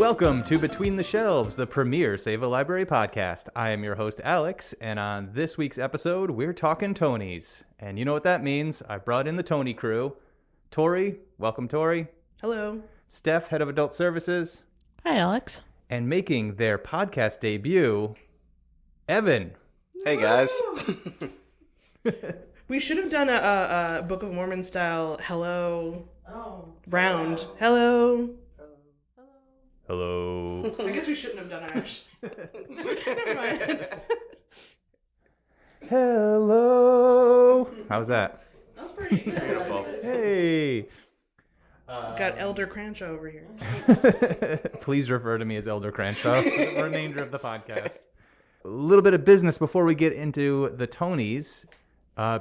Welcome to Between the Shelves, the premier Save a Library podcast. I am your host, Alex, and on this week's episode, we're talking Tonys. And you know what that means. I brought in the Tony crew. Tory, welcome, Tory. Hello. Steph, head of adult services. Hi, Alex. And making their podcast debut, Evan. Hey, guys. We should have done a Book of Mormon style hello round. Hello. Hello. I guess we shouldn't have done ours. Never mind. Hello. How's that? That was pretty good. Beautiful. Hey. Got Elder Cranshaw over here. Please refer to me as Elder Cranshaw for the remainder of the podcast. A little bit of business before we get into the Tonys.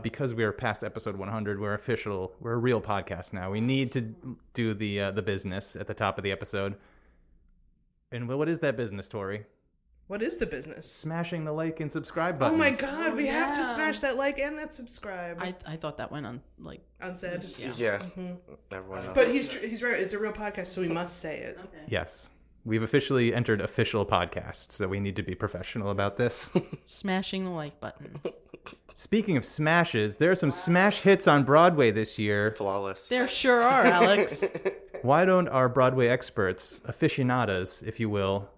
Because we are past episode 100, we're official. We're a real podcast now. We need to do the business at the top of the episode. And what is that business, Tory? What is the business? Smashing the like and subscribe buttons. Oh my god, we have to smash that like and that subscribe. I thought that went on, like... Unsaid. Yeah. Mm-hmm. Everyone knows. But he's right. It's a real podcast, so we must say it. Okay. Yes. We've officially entered official podcast, so we need to be professional about this. Smashing the like button. Speaking of smashes, there are some smash hits on Broadway this year. Flawless. There sure are, Alex. Why don't our Broadway experts, aficionados, if you will,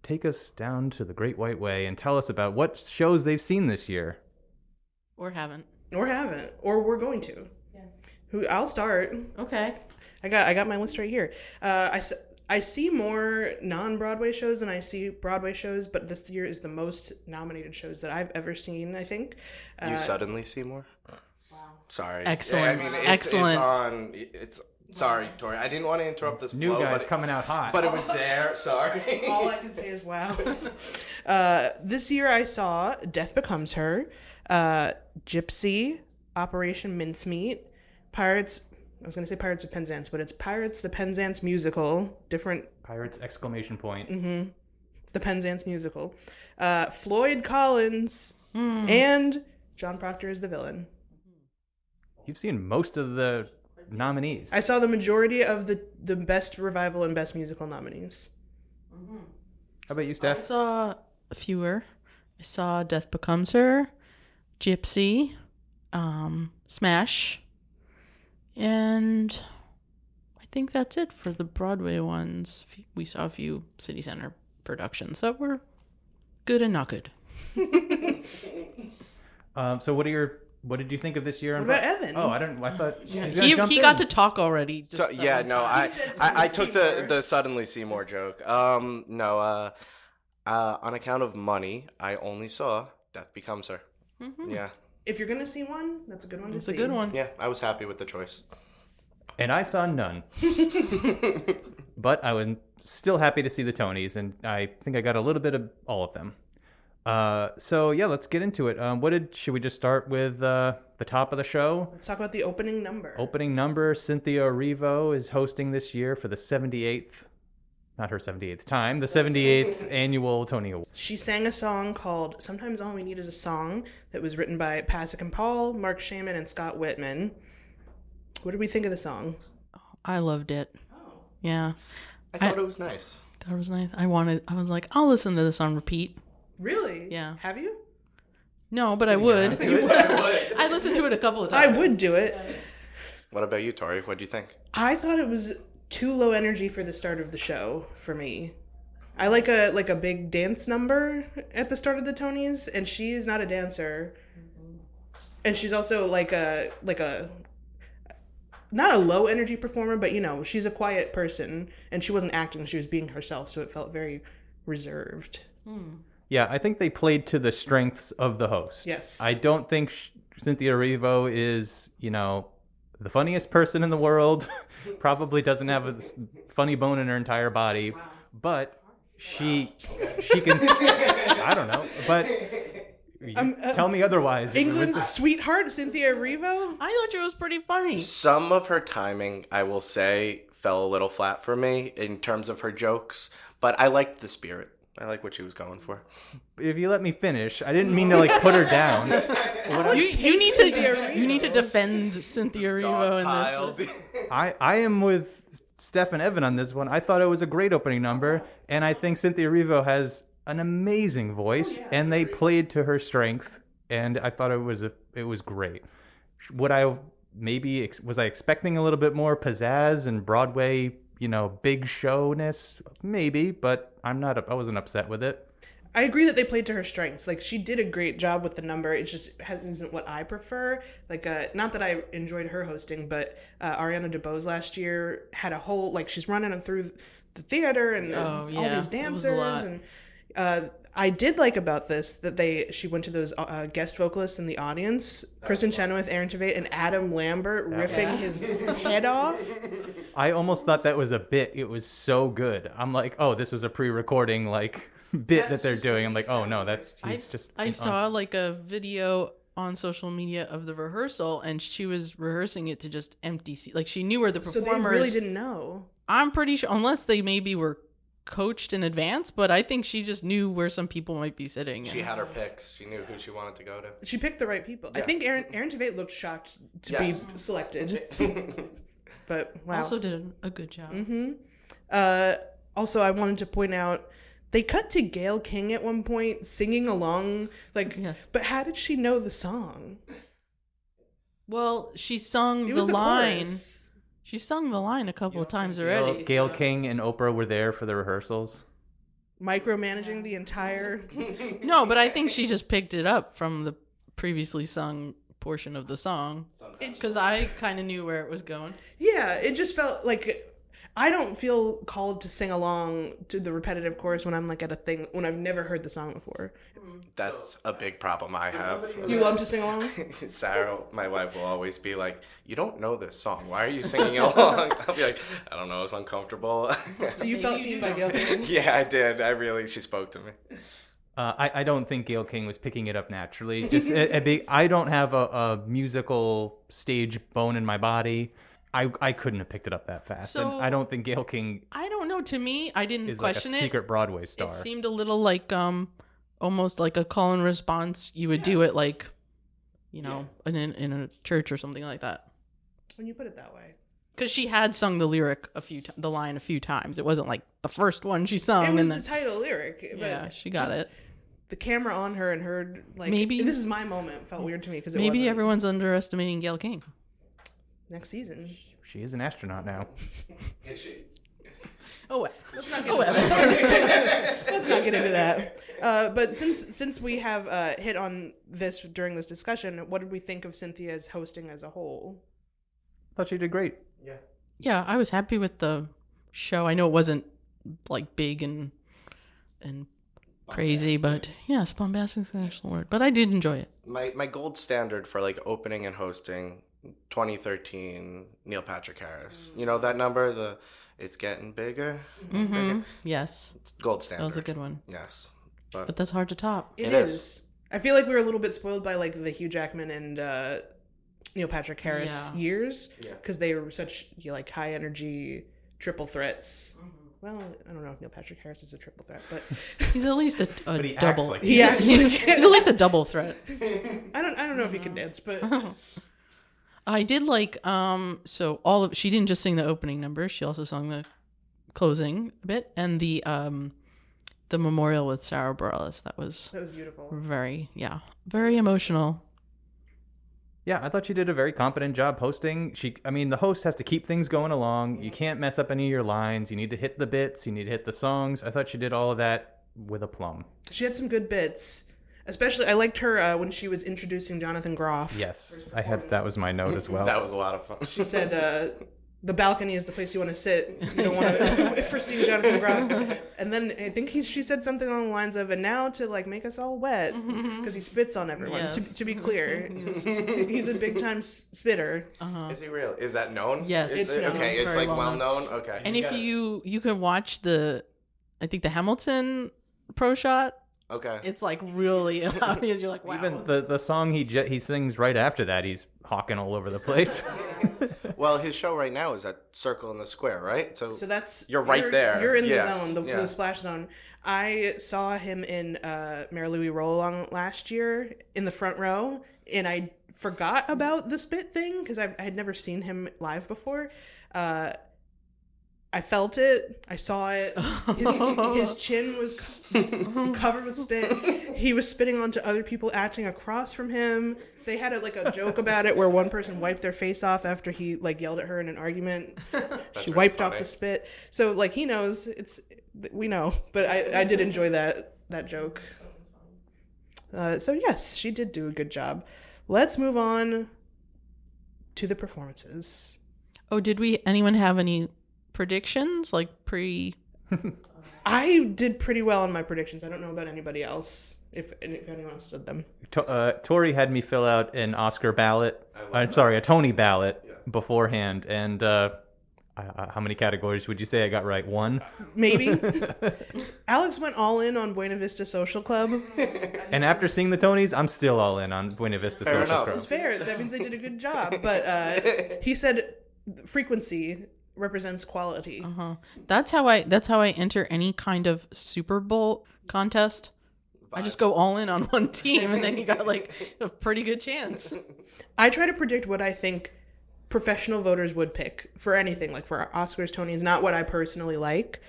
take us down to the Great White Way and tell us about what shows they've seen this year? Or haven't. Or haven't. Or we're going to. Yes. I'll start. Okay. I got my list right here. I see more non-Broadway shows than I see Broadway shows, but this year is the most nominated shows that I've ever seen, I think. You suddenly see more? Wow. Sorry. Excellent. Yeah, I mean, Excellent. Sorry, Tory. I didn't want to interrupt this New flow, guys but, coming out hot. but it was there. Sorry. All I can say is wow. This year I saw Death Becomes Her, Gypsy, Operation Mincemeat, Pirates... I was going to say Pirates of Penzance, but it's Pirates the Penzance Musical. Different... Pirates, exclamation point. Mm-hmm. The Penzance Musical. Floyd Collins. And John Proctor is the villain. You've seen most of the nominees. I saw the majority of the best revival and best musical nominees. How about you, I Steph? saw fewer. I saw Death Becomes Her, Gypsy, Smash, and I think that's it for the Broadway ones. We saw a few City Center productions that were good and not good. So what did you think of this year? What about Evan? Oh, I thought He got to talk already. So yeah, no, I took the suddenly Seymour joke. No, on account of money, I only saw Death Becomes Her. Mm-hmm. Yeah. If you're going to see one, that's a good one to It's see. a good one. Yeah, I was happy with the choice. And I saw none. But I was still happy to see the Tonys, and I think I got a little bit of all of them. So yeah, let's get into it. Should we just start with the top of the show? Let's talk about the opening number. Opening number, Cynthia Erivo is hosting this year for the 78th, not her 78th time, the 78th annual Tony Award. She sang a song called Sometimes All We Need Is a Song that was written by Pasek and Paul, Mark Shaman, and Scott Whitman. What did we think of the song? I loved it. Oh. Yeah. I thought it was nice. That was nice. I was like, I'll listen to this on repeat. Really? Yeah. Have you? No, but I would. I listened to it a couple of times. I would do it. What about you, Tory? What do you think? I thought it was too low energy for the start of the show for me. I like a big dance number at the start of the Tonys, and she is not a dancer. And she's also like a not a low energy performer, but she's a quiet person, and she wasn't acting, she was being herself, so it felt very reserved. Yeah, I think they played to the strengths of the host. Yes. I don't think Cynthia Erivo is, the funniest person in the world. Probably doesn't have a funny bone in her entire body. But she can... I don't know. But tell me otherwise. England's sweetheart, Cynthia Erivo? I thought she was pretty funny. Some of her timing, I will say, fell a little flat for me in terms of her jokes, but I liked the spirit. I like what she was going for. If you let me finish, I didn't mean to put her down. You need to defend Cynthia Erivo in this. I am with Steph and Evan on this one. I thought it was a great opening number, and I think Cynthia Erivo has an amazing voice, and they played to her strength, and I thought it was great. Was I expecting a little bit more pizzazz and Broadway, big showness? Maybe, but I wasn't upset with it. I agree that they played to her strengths. Like, she did a great job with the number. It just isn't what I prefer. Like, not that I enjoyed her hosting, but Ariana DeBose last year had a whole, like, she's running through the theater and all these dancers. And I did like about this that she went to those guest vocalists in the audience, Kristen Chenoweth, Aaron Tveit, and Adam Lambert riffing his head off. I almost thought that was a bit. It was so good. I'm like, oh, this was a pre-recording, like, bit that they're doing. I'm like, oh no, I saw like a video on social media of the rehearsal, and she was rehearsing it to just empty seat. Like, she knew where the performers. So they really didn't know. I'm pretty sure, unless they maybe were coached in advance, but I think she just knew where some people might be sitting. She had her picks. She knew who she wanted to go to. She picked the right people. Yeah. I think Aaron Tveit looked shocked to be selected. But wow. Also did a good job. Mm-hmm. Also, I wanted to point out, they cut to Gayle King at one point singing along, like, but how did she know the song? Well, she sung the line. Chorus. She sung the line a couple of times already. Gayle King and Oprah were there for the rehearsals. Micromanaging the entire... No, but I think she just picked it up from the previously sung portion of the song. Because I kind of knew where it was going. Yeah, it just felt like... I don't feel called to sing along to the repetitive chorus when I'm like at a thing when I've never heard the song before. That's a big problem I have. You love to sing along? Sarah, my wife, will always be like, "You don't know this song. Why are you singing along?" I'll be like, "I don't know. It's uncomfortable." So you felt seen by Gayle King? Yeah, I did. She spoke to me. I don't think Gayle King was picking it up naturally. Just I don't have a musical stage bone in my body. I couldn't have picked it up that fast. So, and I don't think Gayle King... I don't know. To me, I didn't question like a secret Broadway star. It seemed a little like almost like a call and response. You would do it like, in a church or something like that. When you put it that way. Because she had sung the lyric the line a few times. It wasn't like the first one she sung. It was the title lyric. But yeah, she got it. The camera on her and her, like, maybe this is my moment. Felt weird to me because maybe everyone's underestimating Gayle King. Next season. She is an astronaut now. Is she? Oh, well. Let's not get into that. But since we have hit on this during this discussion, what did we think of Cynthia's hosting as a whole? I thought she did great. Yeah. Yeah, I was happy with the show. I know it wasn't like big and crazy, but yes, bombastic is the actual word. But I did enjoy it. My gold standard for like opening and hosting, 2013 Neil Patrick Harris. You know that number, it's getting bigger. Bigger? Yes. It's gold standard. That was a good one. Yes. But that's hard to top. It is. I feel like we were a little bit spoiled by like the Hugh Jackman and Neil Patrick Harris years because they were such like high energy triple threats. Well, I don't know if Neil Patrick Harris is a triple threat, but he's at least a double. He's at least a double threat. I don't know if he can dance, but I did like she didn't just sing the opening number, she also sang the closing a bit and the memorial with Sarah Bareilles. That was beautiful. Very emotional. Yeah, I thought she did a very competent job hosting. The host has to keep things going along. You can't mess up any of your lines. You need to hit the bits. You need to hit the songs. I thought she did all of that with aplomb. She had some good bits. Especially, I liked her when she was introducing Jonathan Groff. Yes, that was my note as well. That was a lot of fun. She said, the balcony is the place you want to sit. You don't want to, for seeing Jonathan Groff. And then I think she said something along the lines of, and now to like make us all wet, because he spits on everyone. Yes. To be clear, he's a big time spitter. Is he real? Is that known? Yes, it's known. Okay, it's Very like well known. Okay. And if you can watch the Hamilton pro shot. Okay. It's like really obvious. You're like, wow. Even the song he sings right after that, he's hawking all over the place. Well, his show right now is at Circle in the Square, right? So that's you're right there. You're in the zone, the splash zone. I saw him in Mary Louie Roll Along last year in the front row, and I forgot about the spit thing because I had never seen him live before. I felt it. I saw it. His chin was covered with spit. He was spitting onto other people acting across from him. They had a joke about it where one person wiped their face off after he yelled at her in an argument. She wiped off the spit. So he knows we know. But I did enjoy that joke. So yes, she did do a good job. Let's move on to the performances. Oh, did anyone have any predictions? I did pretty well on my predictions. I don't know about anybody else, if anyone else did them. Tory had me fill out an Oscar ballot. A Tony ballot beforehand. And how many categories would you say I got right? 1? Maybe. Alex went all in on Buena Vista Social Club. And after seeing the Tonys, I'm still all in on Buena Vista Social Club. It's fair. That means they did a good job. But he said frequency represents quality. That's how I enter any kind of Super Bowl contest. I just go all in on one team, and then you got a pretty good chance. I try to predict what I think professional voters would pick for anything, for Oscars, Tonys, not what I personally like,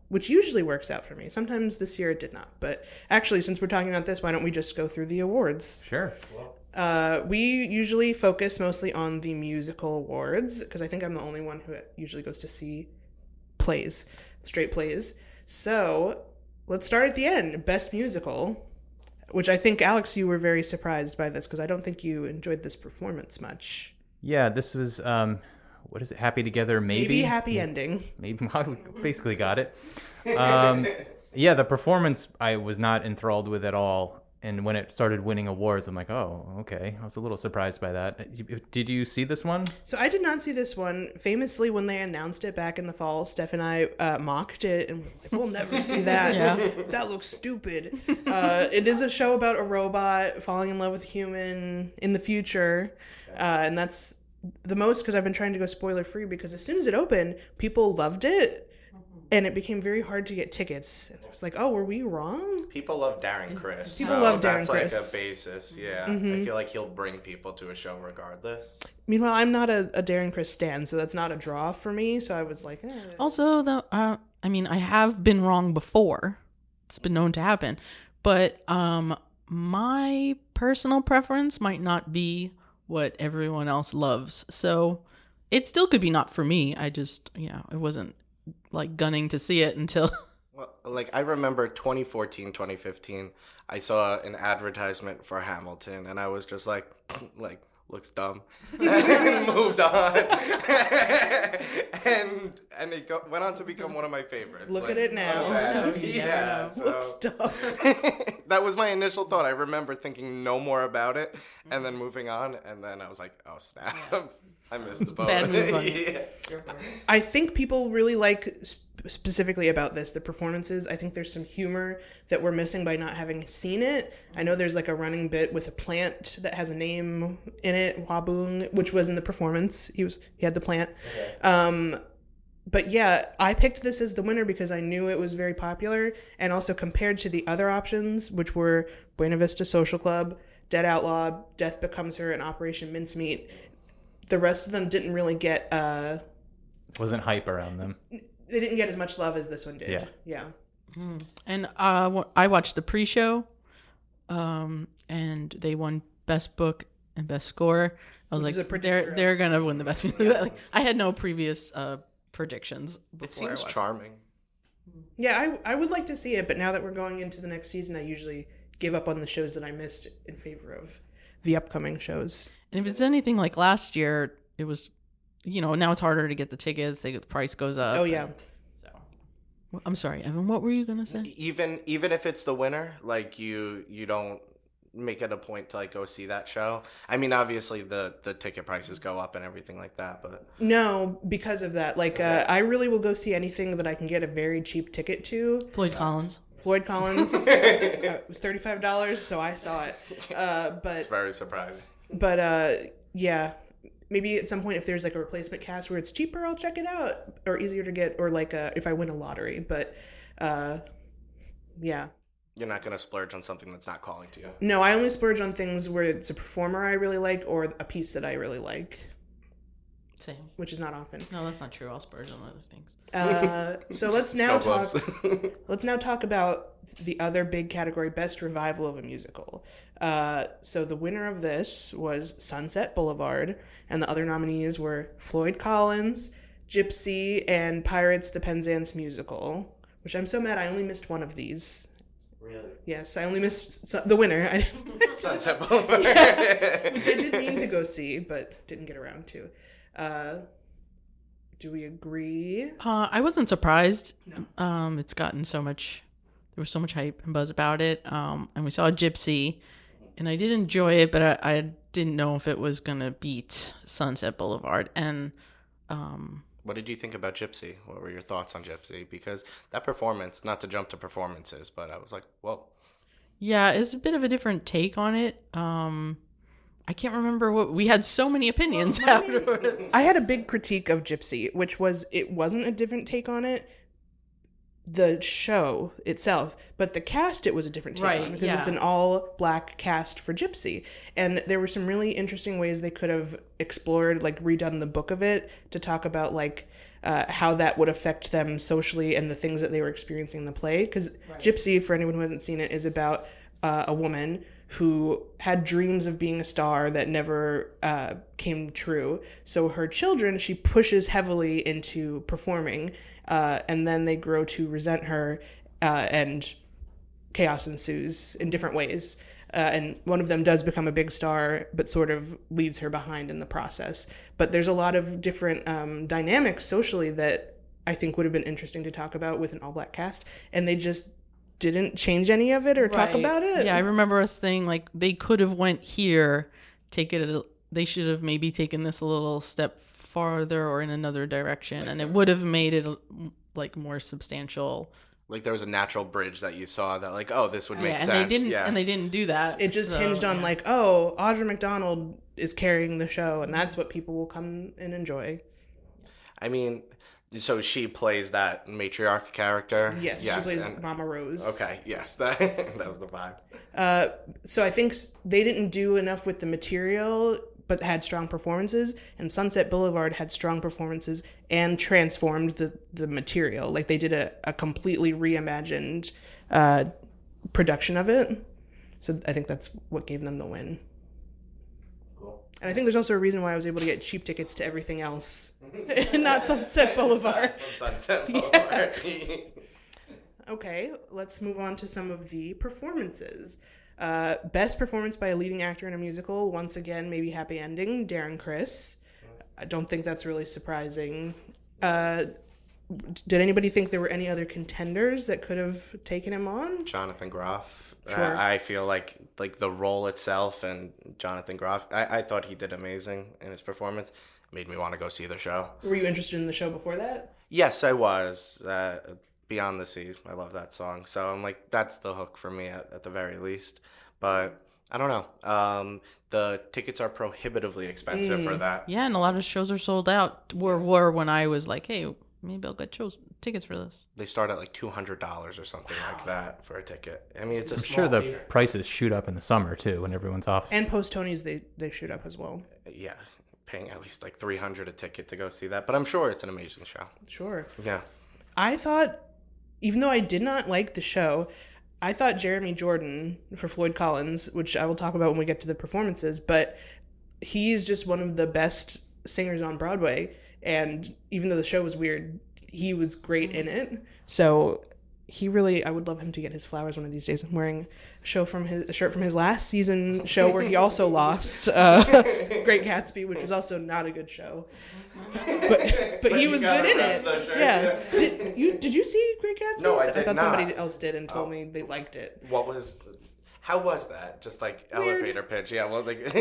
which usually works out for me. Sometimes this year it did not. But actually, since we're talking about this, why don't we just go through the awards? Sure. We usually focus mostly on the musical awards because I think I'm the only one who usually goes to see straight plays. So let's start at the end. Best musical, which I think, Alex, you were very surprised by this because I don't think you enjoyed this performance much. Yeah, this was, what is it? Happy Together, maybe? Happy Ending. Maybe. Basically got it. Yeah, the performance I was not enthralled with at all. And when it started winning awards, I'm like, oh, okay. I was a little surprised by that. Did you see this one? So I did not see this one. Famously, when they announced it back in the fall, Steph and I mocked it. And we'll never see that. Yeah. That looks stupid. It is a show about a robot falling in love with a human in the future. And that's the most because I've been trying to go spoiler free because as soon as it opened, people loved it. And it became very hard to get tickets. And it was oh, were we wrong? People love Darren Criss. People love Darren Criss. Criss. That's a basis, yeah. I feel like he'll bring people to a show regardless. Meanwhile, I'm not a Darren Criss stan, so that's not a draw for me. So I was like, eh. Also, though, I have been wrong before. It's been known to happen. But my personal preference might not be what everyone else loves. So it still could be not for me. I just, it wasn't gunning to see it until well, I remember 2014, 2015, I saw an advertisement for Hamilton and I was just looks dumb and moved on. and it went on to become one of my favorites. Look at it now. Yeah. Looks dumb. That was my initial thought. I remember thinking no more about it and then moving on. And then I was like, oh, snap. I missed the boat. Bad move on Yeah. I think people really like, specifically about this, the performances. I think there's some humor that we're missing by not having seen it. I know there's a running bit with a plant that has a name in it, Waboong, which was in the performance. He had the plant. Okay. But yeah, I picked this as the winner because I knew it was very popular, and also compared to the other options, which were Buena Vista Social Club, Dead Outlaw, Death Becomes Her, and Operation Mincemeat. The rest of them didn't really get... Wasn't hype around them. They didn't get as much love as this one did. Yeah. And I watched the pre-show, and they won Best Book and Best Score. I was they're gonna win the Best Music. I had no previous predictions. It seems charming. Yeah, I would like to see it, but now that we're going into the next season, I usually give up on the shows that I missed in favor of the upcoming shows. And if it's anything like last year, it was, now it's harder to get the tickets. The price goes up. Oh, yeah. So, I'm sorry, Evan, what were you going to say? Even if it's the winner, you don't make it a point to go see that show. I mean, obviously the ticket prices go up and everything like that, but no, because of that. I really will go see anything that I can get a very cheap ticket to. Floyd Collins. It was $35, so I saw it. But it's very surprising. But yeah, maybe at some point if there's a replacement cast where it's cheaper, I'll check it out, or easier to get, or if I win a lottery. But yeah. You're not going to splurge on something that's not calling to you. No, I only splurge on things where it's a performer I really like or a piece that I really like. Same. which is not often. No, that's not true. I'll splurge on other things. So let's now Snow talk. globes. Let's now talk about the other big category, best revival of a musical. So the winner of this was Sunset Boulevard, and the other nominees were Floyd Collins, Gypsy, and Pirates: The Penzance Musical. Which I'm so mad I only missed one of these. Really? Yes, I only missed the winner. Sunset Boulevard. Yeah, which I did mean to go see, but didn't get around to. Do we agree? I wasn't surprised. No. It's gotten so much. There was so much hype and buzz about it. And we saw Gypsy, and I did enjoy it, but I didn't know if it was gonna beat Sunset Boulevard. And What did you think about Gypsy? What were your thoughts on Gypsy? Because that performance, not to jump to performances, but I was like, whoa. yeah, it's a bit of a different take on it. I can't remember what we had. So many opinions afterwards. I had a big critique of Gypsy, which was it wasn't a different take on it, the show itself, but the cast it was a different take on, because it's an all-black cast for Gypsy. And there were some really interesting ways they could have explored, like redone the book of it to talk about like how that would affect them socially and the things that they were experiencing in the play. Because Gypsy, for anyone who hasn't seen it, is about a woman who had dreams of being a star that never came true. So her children, she pushes heavily into performing, and then they grow to resent her, and chaos ensues in different ways. And one of them does become a big star, but sort of leaves her behind in the process. But there's a lot of different dynamics socially that I think would have been interesting to talk about with an all-black cast, and they just didn't change any of it or talk about it. Yeah, I remember us saying like they could have went here, they should have maybe taken this a little step farther or in another direction, and it would have made it like more substantial. Like there was a natural bridge that you saw that like, oh, this would make sense. And they didn't do that. It just hinged on like, oh, Audra McDonald is carrying the show, and that's what people will come and enjoy. I mean, so she plays that matriarch character? Yes, she plays Mama Rose. Okay, yes, that was the vibe. So I think they didn't do enough with the material, but had strong performances, and Sunset Boulevard had strong performances and transformed the material. Like they did a completely reimagined production of it. So I think that's what gave them the win. Cool. And I think there's also a reason why I was able to get cheap tickets to everything else, and not Sunset Boulevard. Sunset Boulevard. Yeah. Okay, let's move on to some of the performances. Best performance by a leading actor in a musical, once again, maybe happy ending, Darren Criss. I don't think that's really surprising. Did anybody think there were any other contenders that could have taken him on? Jonathan Groff. Sure. I feel like the role itself and Jonathan Groff, I thought he did amazing in his performance. Made me want to go see the show. Were you interested in the show before that? Yes, I was. Beyond the Sea. I love that song. So I'm like, that's the hook for me at the very least. But I don't know. The tickets are prohibitively expensive for that. Yeah, and a lot of shows are sold out. Were when I was like, hey, maybe I'll get tickets for this. They start at like $200 or something like that for a ticket. I mean, it's a I'm small sure the theater. prices shoot up in the summer too when everyone's off. And post-Tonys, they shoot up as well. Yeah, paying at least like $300 a ticket to go see that. But I'm sure it's an amazing show. Sure. Yeah. I thought, even though I did not like the show, I thought Jeremy Jordan for Floyd Collins, which I will talk about when we get to the performances, but he's just one of the best singers on Broadway. And even though the show was weird, he was great in it. So he really, I would love him to get his flowers one of these days. I'm wearing a shirt from his last season show where he also lost Great Gatsby, which was also not a good show. But he was good in it. Yeah. Did you see Great Gatsby? No, I did thought not. somebody else did and told me they liked it. How was that? Just like Weird. elevator pitch. Yeah, well, like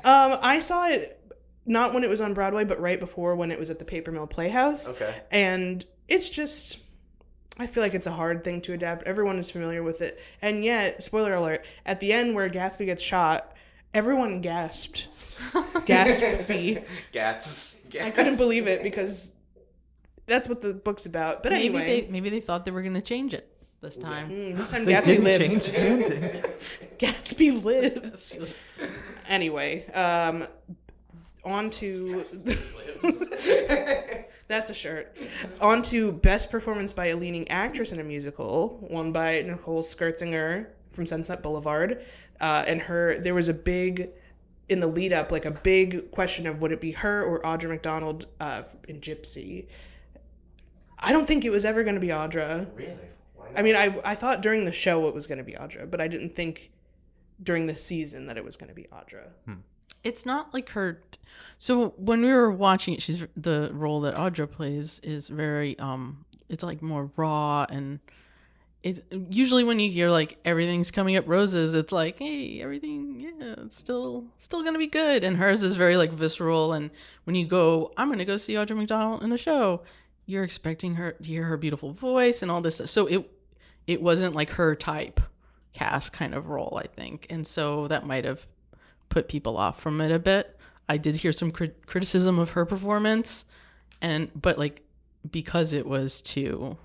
I saw it not when it was on Broadway, but right before when it was at the Paper Mill Playhouse. Okay. And it's just, I feel like it's a hard thing to adapt. Everyone is familiar with it. And yet, spoiler alert, at the end where Gatsby gets shot, everyone gasped. Gatsby. Gats. I couldn't believe it because that's what the book's about. But anyway. Maybe they thought they were going to change it this time. This time They Gatsby didn't lives. change it. Gatsby lives. Anyway, On to that's a shirt. On to best performance by a leading actress in a musical, won by Nicole Scherzinger from Sunset Boulevard. And there was a big, in the lead up, like a big question of would it be her or Audra McDonald in Gypsy. I don't think it was ever going to be Audra. Really? Why not? I mean, I thought during the show it was going to be Audra, but I didn't think during the season that it was going to be Audra. It's not like her. So when we were watching it, the role that Audra plays is very it's like more raw, and it's usually when you hear like everything's coming up roses, it's like, hey, everything, it's still gonna be good. And hers is very like visceral, and when you go, I'm gonna go see Audra McDonald in a show, you're expecting her to hear her beautiful voice and all this stuff. So it wasn't like her type cast kind of role, I think, and so that might have put people off from it a bit. I did hear some criticism of her performance, but like because it was too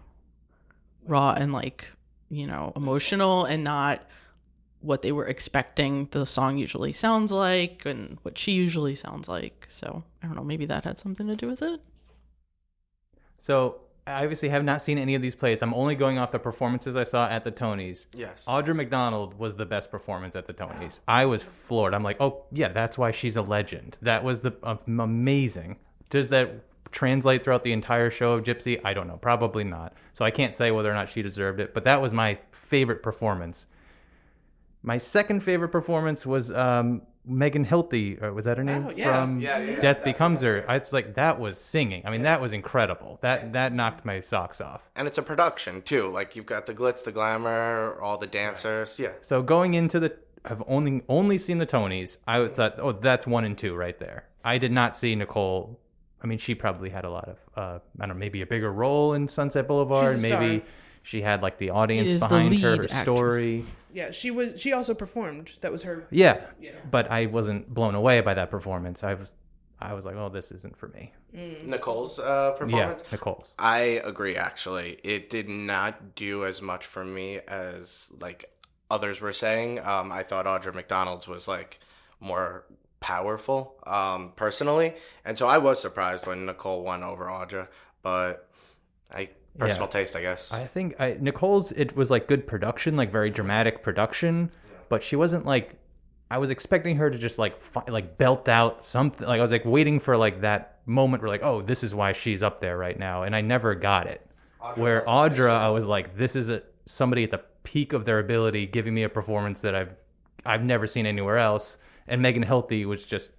raw and like, emotional and not what they were expecting the song usually sounds like and what she usually sounds like. So I don't know, maybe that had something to do with it. So I obviously have not seen any of these plays. I'm only going off the performances I saw at the Tonys. Yes. Audra McDonald was the best performance at the Tonys. I was floored. I'm like, oh, yeah, that's why she's a legend. That was amazing. Does that translate throughout the entire show of Gypsy? I don't know. Probably not. So I can't say whether or not she deserved it, but that was my favorite performance. My second favorite performance was Megan Hilty, or was that her name? Oh, yes. From Yeah, Death Becomes Her. I was like, that was singing. I mean, that was incredible. That knocked my socks off. And it's a production too. Like you've got the glitz, the glamour, all the dancers. Yeah. So going into I've only seen the Tonys. I thought, oh, that's 1 and 2 right there. I did not see Nicole. I mean, she probably had a lot of, I don't know, maybe a bigger role in Sunset Boulevard. She's a star. Maybe she had like the audience Is the behind her lead story. Yeah, she also performed. That was her. Yeah, but I wasn't blown away by that performance. I was like, oh, this isn't for me. Nicole's performance? Yeah, Nicole's. I agree, actually. It did not do as much for me as, like, others were saying. I thought Audra McDonald's was, like, more powerful, personally. And so I was surprised when Nicole won over Audra. But personal taste, I guess. I think Nicole's, it was like good production, like very dramatic production, but she wasn't like, I was expecting her to just like belt out something. Like I was like waiting for like that moment where like, oh, this is why she's up there right now. And I never got it. Where Audra, I was like, this is somebody at the peak of their ability giving me a performance that I've never seen anywhere else. And Megan Hilty was just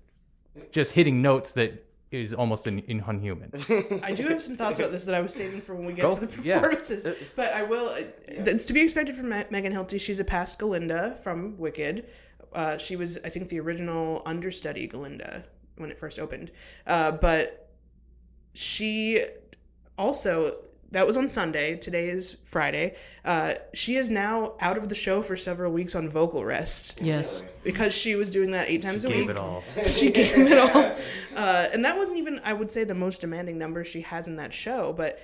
hitting notes that is almost inhuman. I do have some thoughts about this that I was saving for when we get to the performances. Yeah. But I will. It's to be expected from Megan Hilty. She's a past Galinda from Wicked. She was, I think, the original understudy Galinda when it first opened. But she also, that was on Sunday. Today is Friday. She is now out of the show for several weeks on vocal rest. Yes. Because she was doing that 8 times a week. Gave it all. She gave it all. And that wasn't even, I would say, the most demanding number she has in that show. But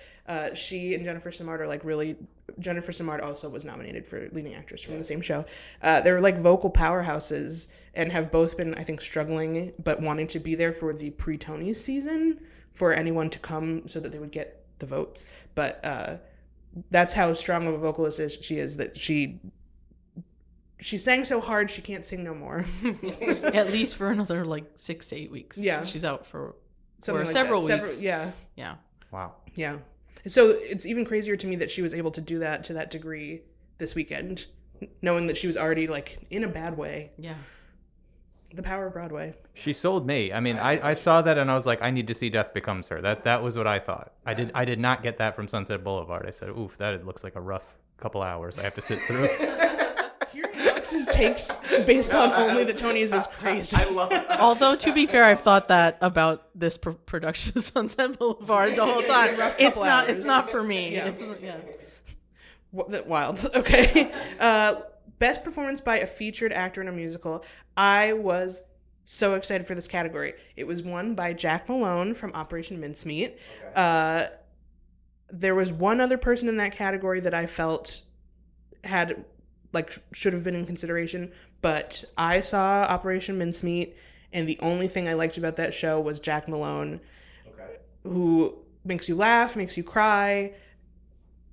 she and Jennifer Simard are like really, Jennifer Simard also was nominated for leading actress from the same show. They're like vocal powerhouses and have both been, I think, struggling, but wanting to be there for the pre-Tonys season for anyone to come so that they would get the votes. But that's how strong of a vocalist she is, that she sang so hard she can't sing no more. At least for another like 6 to 8 weeks. Yeah. She's out for Something like several that. weeks. Yeah. Wow. Yeah. So it's even crazier to me that she was able to do that to that degree this weekend, knowing that she was already like in a bad way. Yeah. The power of Broadway. She sold me. I mean, I saw that and I was like, I need to see Death Becomes Her. That was what I thought. I did not get that from Sunset Boulevard. I said, oof, that looks like a rough couple hours I have to sit through. Hearing Alex's takes based on only the Tonys is crazy. I love that. Although, to be fair, I've thought that about this production of Sunset Boulevard the whole time. rough It's couple not. hours. It's not for me. Yeah. Wild. Okay. Best performance by a featured actor in a musical. I was so excited for this category. It was won by Jack Malone from Operation Mincemeat. Okay. There was one other person in that category that I felt should have been in consideration, but I saw Operation Mincemeat And the only thing I liked about that show was Jack Malone, Okay. who makes you laugh, makes you cry.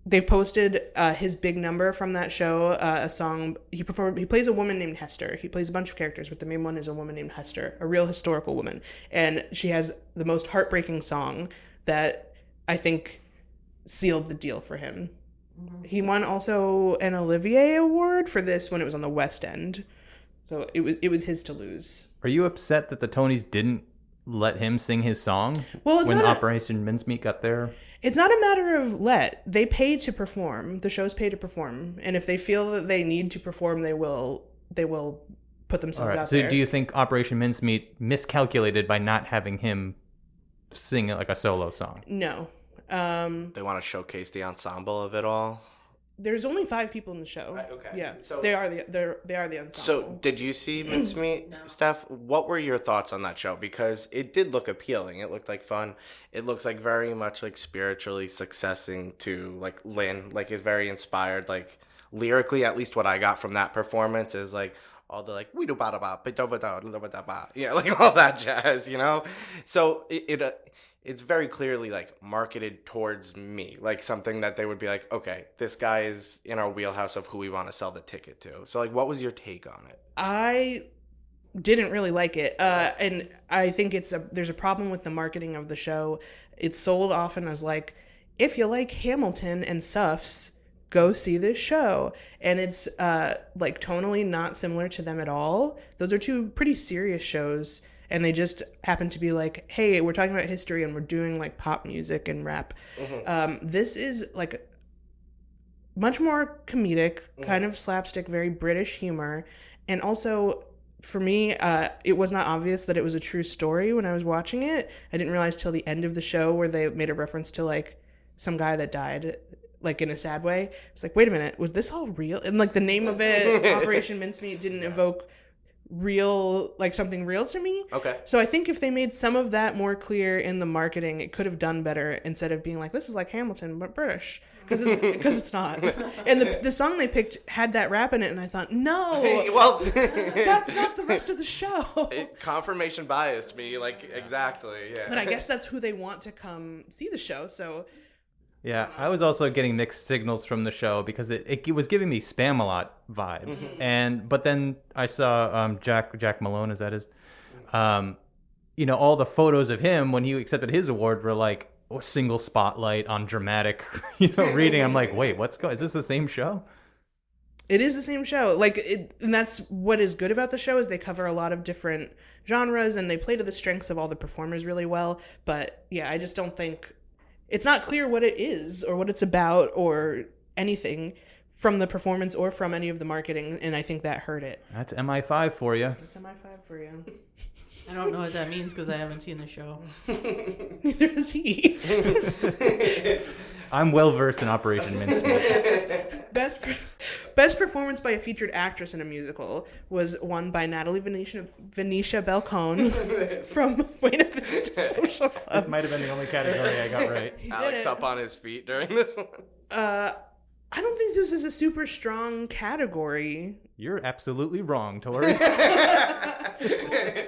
They've posted his big number from that show, a song he performed. He plays a woman named Hester. He plays a bunch of characters, but the main one is a woman named Hester, a real historical woman. And she has the most heartbreaking song that I think sealed the deal for him. He won also an Olivier Award for this when it was on the West End. So it was his to lose. Are you upset that the Tonys didn't let him sing his song Well, when Operation Mincemeat got there? It's not a matter of they pay to perform. The shows pay to perform, and if they feel that they need to perform, they will put themselves out so there. do you think Operation Mincemeat miscalculated by not having him sing like a solo song? No. They want to showcase the ensemble of it all. There's only 5 people in the show. Right, okay. Yeah. So- they are the ensemble. So, did you see Mincemeat, Steph? What were your thoughts on that show? Because it did look appealing. It looked like fun. It looks like very much like spiritually successing to like Lynn. Like it's very inspired. Like lyrically, at least what I got from that performance is like all the like we do ba da ba ba ba, yeah, like all that jazz, you know. So it's very clearly like marketed towards me, like something that they would be like, okay, this guy is in our wheelhouse of who we want to sell the ticket to. So like, what was your take on it? I didn't really like it, and I think there's a problem with the marketing of the show. It's sold often as like, if you like Hamilton and Suffs, go see this show, and it's like tonally not similar to them at all. Those are 2 pretty serious shows. And they just happen to be like, hey, we're talking about history and we're doing like pop music and rap. Mm-hmm. This is like much more comedic, kind of slapstick, very British humor. And also, for me, it was not obvious that it was a true story when I was watching it. I didn't realize till the end of the show where they made a reference to like some guy that died, like in a sad way. It's like, wait a minute, was this all real? And like the name of it, Operation Mincemeat, didn't evoke something real to me. Okay. So I think if they made some of that more clear in the marketing, it could have done better instead of being like, this is like Hamilton but British, because it's not. And the song they picked had that rap in it, and I thought, no, Well, that's not the rest of the show. Confirmation biased me, like exactly. Yeah. But I guess that's who they want to come see the show. So Yeah, I was also getting mixed signals from the show because it was giving me Spamalot vibes, but then I saw Jack Malone, is that his? All the photos of him when he accepted his award were like a single spotlight on dramatic, reading. I'm like, wait, is this the same show? it is the same show. And that's what is good about the show is they cover a lot of different genres and they play to the strengths of all the performers really well. But yeah, I just don't think it's not clear what it is or what it's about or anything from the performance or from any of the marketing, and I think that hurt it. That's MI5 for you. That's MI5 for you. I don't know what that means because I haven't seen the show. Neither is he. I'm well versed in Operation Mincemeat. Best performance by a featured actress in a musical was won by Natalie Venetia Belcone from Buena Vista Social Club. This might have been the only category I got right. Alex up on his feet during this one. I don't think this is a super strong category. You're absolutely wrong, Tory.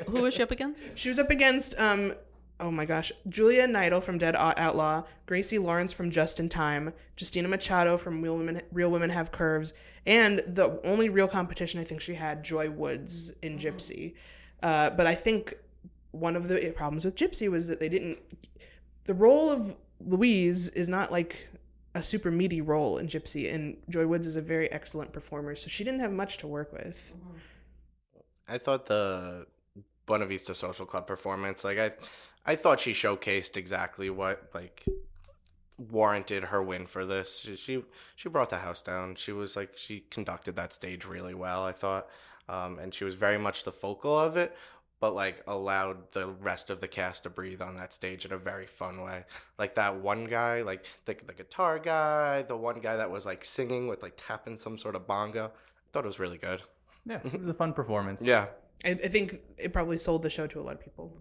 Who was she up against? She was up against, oh my gosh, Julia Neidl from Dead Outlaw, Gracie Lawrence from Just in Time, Justina Machado from Real Women Have Curves, and the only real competition I think she had, Joy Woods in Gypsy. But I think one of the problems with Gypsy was that the role of Louise is not like a super meaty role in Gypsy, and Joy Woods is a very excellent performer, so she didn't have much to work with. I thought the Buena Vista Social Club performance, I thought she showcased exactly what warranted her win for this. She brought the house down. She conducted that stage really well, I thought, and she was very much the focal of it, but allowed the rest of the cast to breathe on that stage in a very fun way. Like that one guy, the guitar guy, the one guy that was singing with tapping some sort of bongo. I thought it was really good. Yeah, it was a fun performance. Yeah. I think it probably sold the show to a lot of people.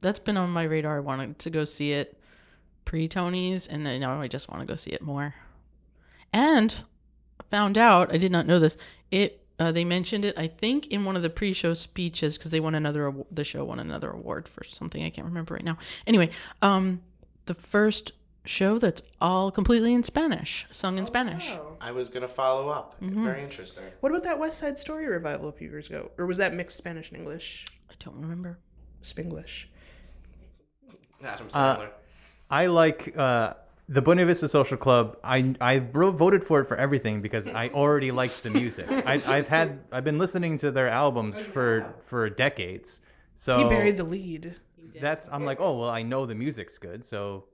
That's been on my radar. I wanted to go see it pre-Tonys, and now I just want to go see it more. And I found out, I did not know this, it they mentioned it, I think, in one of the pre-show speeches because they won the show won another award for something I can't remember right now. Anyway, the first show that's all completely in Spanish, sung in Spanish. Wow. I was gonna follow up. Mm-hmm. Very interesting. What about that West Side Story revival a few years ago? Or was that mixed Spanish and English? I don't remember. Spanglish. Adam Sandler. I like the Buena Vista Social Club. I voted for it for everything because I already liked the music. I've been listening to their albums for decades. So He buried the lead. I'm like, oh well, I know the music's good, so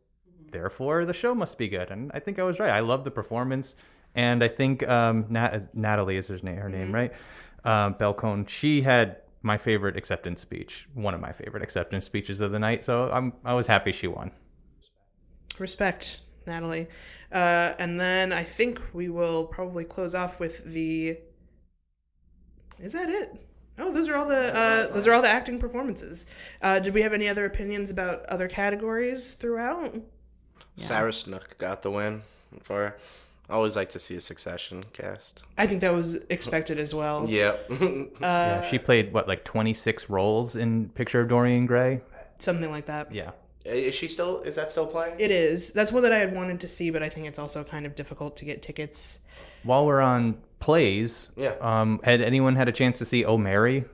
therefore the show must be good. And I think I was right. I love the performance, and I think Natalie is her name, right? Belcone. She had my favorite acceptance speech, one of my favorite acceptance speeches of the night. So I was happy she won. Respect, Natalie. And then I think we will probably close off with the. Is that it? Oh, those are all the acting performances. Did we have any other opinions about other categories throughout? Yeah. Sarah Snook got the win for. I always like to see a Succession cast. I think that was expected as well. Yeah. Yeah, she played like 26 roles in Picture of Dorian Gray. Something like that. Yeah. Is that still playing? It is. That's one that I had wanted to see, but I think it's also kind of difficult to get tickets. While we're on plays, had anyone had a chance to see Oh Mary?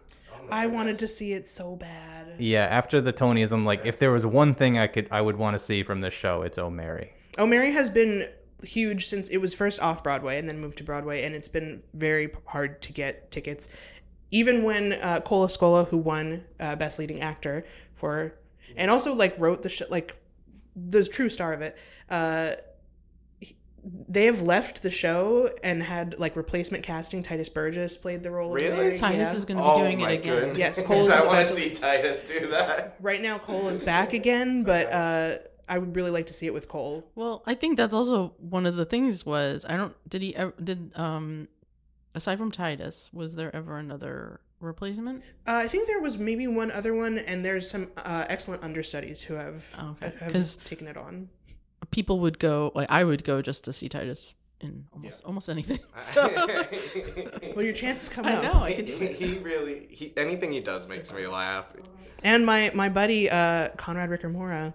I wanted to see it so bad. Yeah, after the Tonys, I'm like, if there was one thing I would want to see from this show, it's Oh Mary. Oh Mary has been huge since it was first off Broadway and then moved to Broadway, and it's been very hard to get tickets. Even when Cole Escola, who won Best Leading Actor and also like wrote the show, like the true star of it, they have left the show and had like replacement casting. Titus Burgess played the role Really? of Mary. Titus is going to be doing it again. Goodness. Yes, Cole is I about want to- to see Titus do that. Right now, Cole is back again, but I would really like to see it with Cole. Well, I think that's also one of the things was aside from Titus, was there ever another replacement? I think there was maybe one other one, and there's some excellent understudies who have taken it on. People would go, like I would go just to see Titus in almost anything. So. Well, your chances come I up. know, I could do it. He anything he does makes me laugh. And my buddy Conrad Rickermora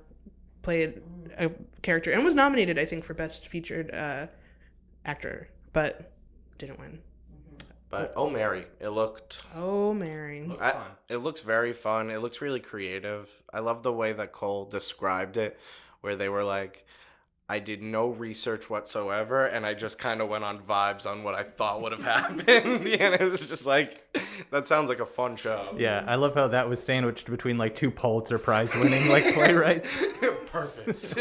played a character and was nominated, I think, for Best Featured Actor, but didn't win. But Oh Mary, it looked. Oh Mary. It looks very fun. It looks really creative. I love the way that Cole described it, where they were like, I did no research whatsoever, and I just kind of went on vibes on what I thought would have happened. And it was just like, that sounds like a fun show. Yeah, I love how that was sandwiched between like two Pulitzer Prize winning like playwrights. Purpose.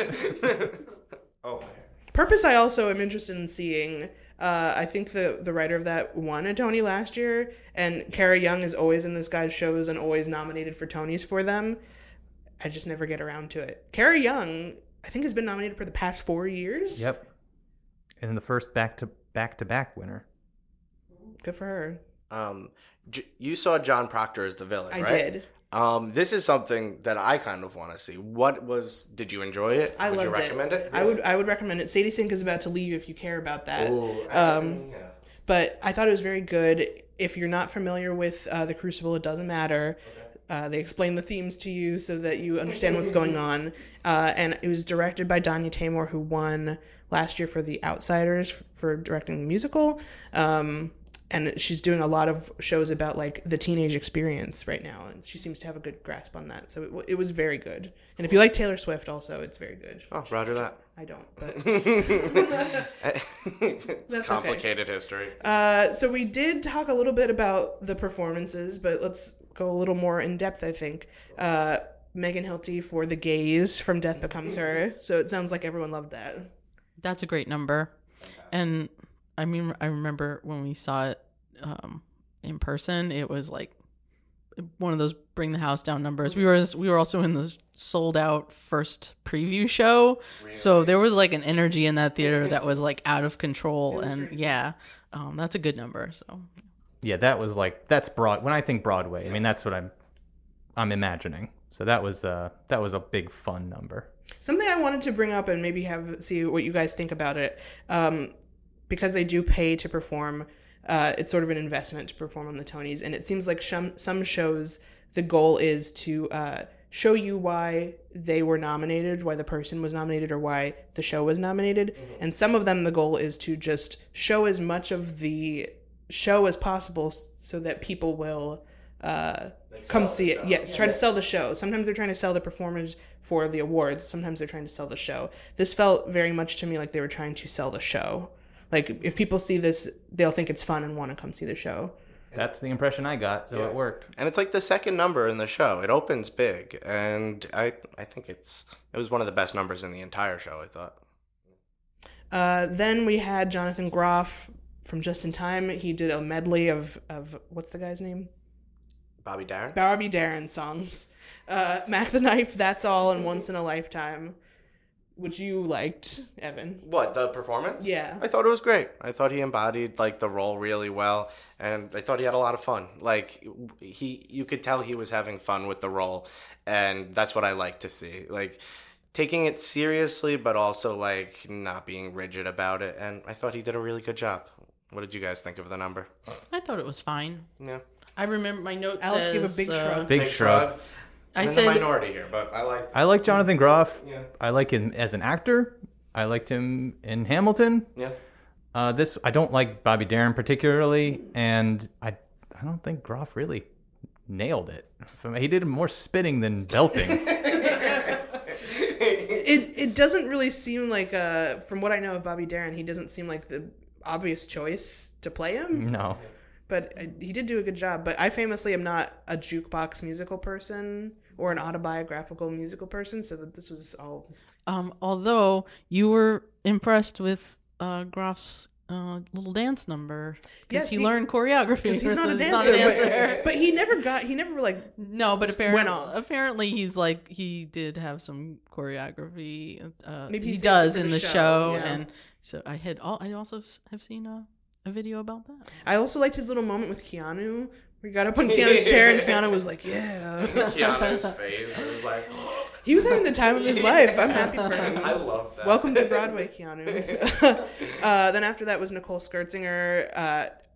Oh man. Purpose I also am interested in seeing. I think the writer of that won a Tony last year, and Kara Young is always in this guy's shows and always nominated for Tonys for them. I just never get around to it. Kara Young, I think, has been nominated for the past 4 years. Yep. And the first back-to-back winner. Good for her. You saw John Proctor as the villain, right? I did. This is something that I kind of want to see. Did you enjoy it? I loved it. Would you recommend it? I would recommend it. Sadie Sink is about to leave if you care about that. Ooh, yeah. But I thought it was very good. If you're not familiar with The Crucible, it doesn't matter. Okay. They explain the themes to you so that you understand what's going on. And it was directed by Danya Tamor, who won last year for The Outsiders for directing the musical. And she's doing a lot of shows about like the teenage experience right now, and she seems to have a good grasp on that. So it was very good. And if you like Taylor Swift, also it's very good. Oh, roger that. I don't, but that's complicated history. So we did talk a little bit about the performances, but let's go a little more in depth. I think Megan Hilty for The Gaze from Death Becomes Her. So it sounds like everyone loved that. That's a great number, and I mean, I remember when we saw it in person, it was like one of those bring the house down numbers. We were also in the sold out first preview show, really? So there was like an energy in that theater that was like out of control, and that's a good number. So yeah, that's broad. When I think Broadway, I mean that's what I'm imagining. So that was a big fun number. Something I wanted to bring up and maybe see what you guys think about it. Because they do pay to perform, it's sort of an investment to perform on the Tonys. And it seems like some shows, the goal is to show you why they were nominated, why the person was nominated, or why the show was nominated. And some of them, the goal is to just show as much of the show as possible so that people will come see it. Yeah, try to sell the show. Sometimes they're trying to sell the performers for the awards. Sometimes they're trying to sell the show. This felt very much to me like they were trying to sell the show. Like, if people see this, they'll think it's fun and want to come see the show. That's the impression I got, so it worked. And it's like the second number in the show. It opens big, and I think it was one of the best numbers in the entire show, I thought. Then we had Jonathan Groff from Just in Time. He did a medley of what's the guy's name? Bobby Darin? Bobby Darin songs. Mac the Knife, That's All, and Once in a Lifetime, which you liked, Evan. What, the performance? Yeah. I thought it was great. I thought he embodied like the role really well, and I thought he had a lot of fun. Like, you could tell he was having fun with the role, and that's what I like to see. Like, taking it seriously, but also like not being rigid about it. And I thought he did a really good job. What did you guys think of the number? I thought it was fine. Yeah. I remember my note Alex says... gave a big shrug. Big shrug. I'm in the minority here, but I like Jonathan Groff. Yeah. I like him as an actor. I liked him in Hamilton. Yeah. I don't like Bobby Darin particularly, and I don't think Groff really nailed it. He did more spitting than belting. It doesn't really seem like, from what I know of Bobby Darin, he doesn't seem like the obvious choice to play him. No. But he did do a good job. But I famously am not a jukebox musical person or an autobiographical musical person, so that this was all... Although you were impressed with Groff's little dance number, because he learned choreography. Because he's not a dancer. But he never like... No, but went off. Apparently he did have some choreography. Maybe he does in the show. Yeah. And so I also have seen a video about that. I also liked his little moment with Keanu. We got up on Keanu's chair and Keanu was like, yeah. Keanu's face. It was like... He was having the time of his life. I'm happy for him. I love that. Welcome to Broadway, Keanu. Then after that was Nicole Scherzinger,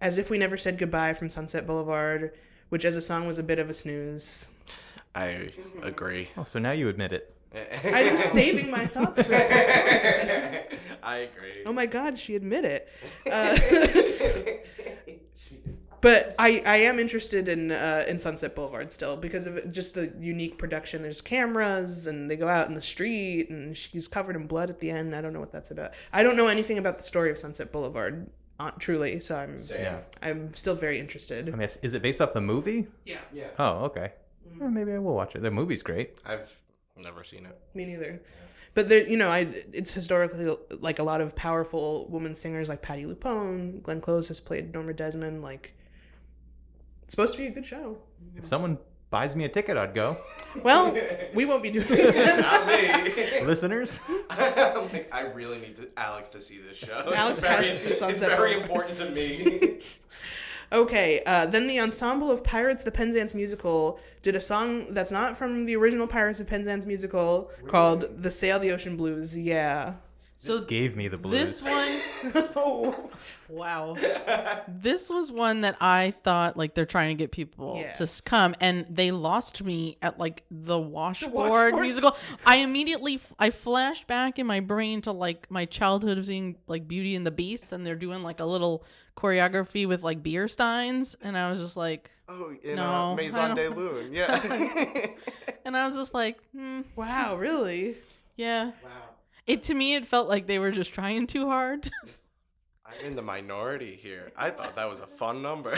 As If We Never Said Goodbye from Sunset Boulevard, which as a song was a bit of a snooze. I agree. Oh, so now you admit it. I'm saving my thoughts for performances. I agree. Oh my God, she admitted it. But I am interested in Sunset Boulevard still because of just the unique production. There's cameras and they go out in the street and she's covered in blood at the end. I don't know what that's about. I don't know anything about the story of Sunset Boulevard, truly. So I'm still very interested. I mean, is it based off the movie? Yeah. Oh, okay. Well, maybe I will watch it. The movie's great. I've never seen it. Me neither. But there, it's historically like a lot of powerful woman singers like Patti LuPone. Glenn Close has played Norma Desmond. Like, it's supposed to be a good show. If someone buys me a ticket, I'd go. Well, we won't be doing that. Not me. Listeners? I'm like, I really need Alex to see this show. Alex has to see Sunset It's very Boulevard. important to me. Okay, then the ensemble of Pirates the Penzance Musical did a song that's not from the original Pirates of Penzance musical called The Sail the Ocean Blues. Yeah. So this gave me the blues. This one... Wow. This was one that I thought like they're trying to get people to come, and they lost me at like the washboard musical. I flashed back in my brain to like my childhood of seeing like Beauty and the Beast, and they're doing like a little choreography with like beer steins, and I was just like, Maison de Lune, yeah. And I was just like, Wow, really? Yeah. Wow. To me, it felt like they were just trying too hard. I'm in the minority here. I thought that was a fun number.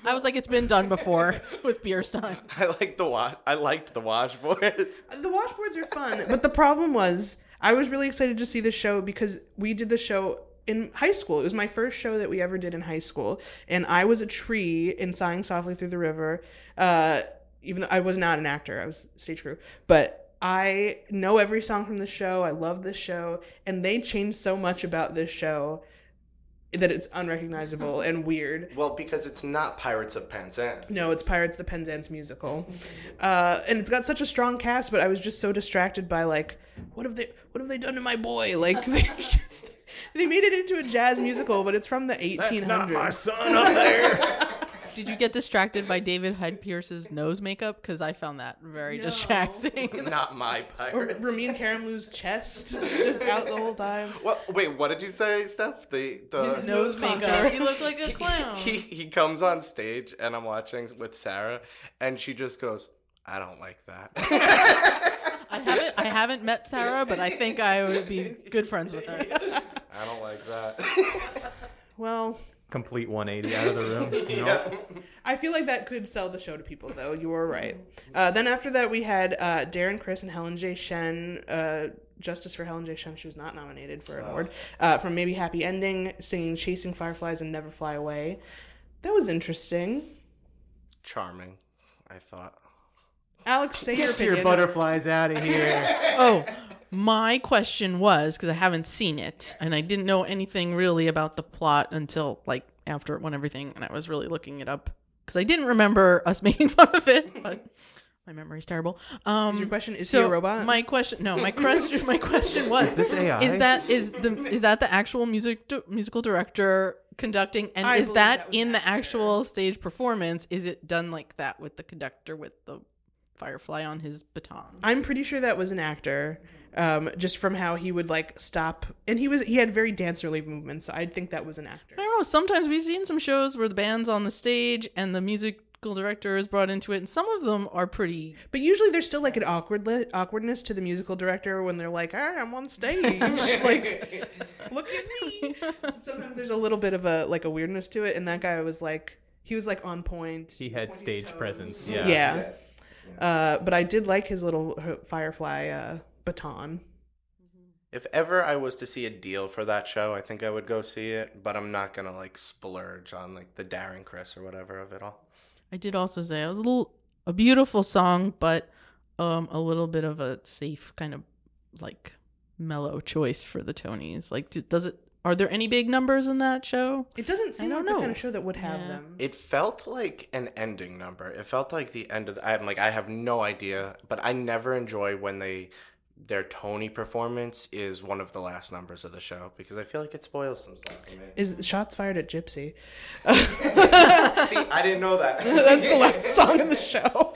I was like, it's been done before with beer stein. I liked the washboards. The washboards are fun, but the problem was I was really excited to see the show because we did the show in high school. It was my first show that we ever did in high school, and I was a tree in Sighing Softly Through the River. Even though I was not an actor, I was stage crew, but I know every song from the show. I love this show. And they changed so much about this show that it's unrecognizable and weird. Well, because it's not Pirates of Penzance. No, it's Pirates the Penzance musical. And it's got such a strong cast, but I was just so distracted by like, what have they done to my boy? Like They made it into a jazz musical, but it's from the 1800s. That's not my son up there. Did you get distracted by David Hyde Pierce's nose makeup? Because I found that very distracting. Not my Or pirates. Ramin Karimlou's chest. It's just out the whole time. Wait, what did you say, Steph? The His nose contour. makeup. He looked like a clown. he comes on stage and I'm watching with Sarah and she just goes, I don't like that. I haven't met Sarah, but I think I would be good friends with her. I don't like that. Well, Complete 180 out of the room. Nope. I feel like that could sell the show to people, though. You were right. Then after that, we had Darren Criss and Helen J. Shen. Justice for Helen J. Shen. She was not nominated for an award. From Maybe Happy Ending, singing Chasing Fireflies and Never Fly Away. That was interesting. Charming, I thought. Alex, say your Get your opinion. butterflies out of here. Oh, my question was, because I haven't seen it, and I didn't know anything really about the plot until, like, after it won everything, and I was really looking it up, because I didn't remember us making fun of it, but my memory's terrible. Is your question, is he a robot? My question was, Is this AI? Is that the actual musical director conducting, and I is believe that that was in an the actor. actual stage performance? Is it done like that with the conductor with the firefly on his baton? I'm pretty sure that was an actor. Just from how he would like stop, and he had very dancerly movements. So I think that was an actor. I don't know. Sometimes we've seen some shows where the band's on the stage and the musical director is brought into it, and some of them are pretty. But usually there's still like an awkwardness to the musical director when they're like, "Ah, I'm on stage, like, look at me." Sometimes there's a little bit of a weirdness to it, and that guy was like, he was like on point. He had pointy stage toes. presence. Yeah. Yeah. But I did like his little firefly baton. If ever I was to see a deal for that show, I think I would go see it, but I'm not gonna like splurge on like the Darren Criss or whatever of it all. I did also say it was a beautiful song, but a little bit of a safe kind of like mellow choice for the Tonys. Like, are there any big numbers in that show? It doesn't seem I like don't the know. kind of show that would have Yeah. them. It felt like an ending number. It felt like the end of I'm like, I have no idea, but I never enjoy when their Tony performance is one of the last numbers of the show because I feel like it spoils some stuff for me. Is shots fired at Gypsy? See, I didn't know that. That's the last song of the show.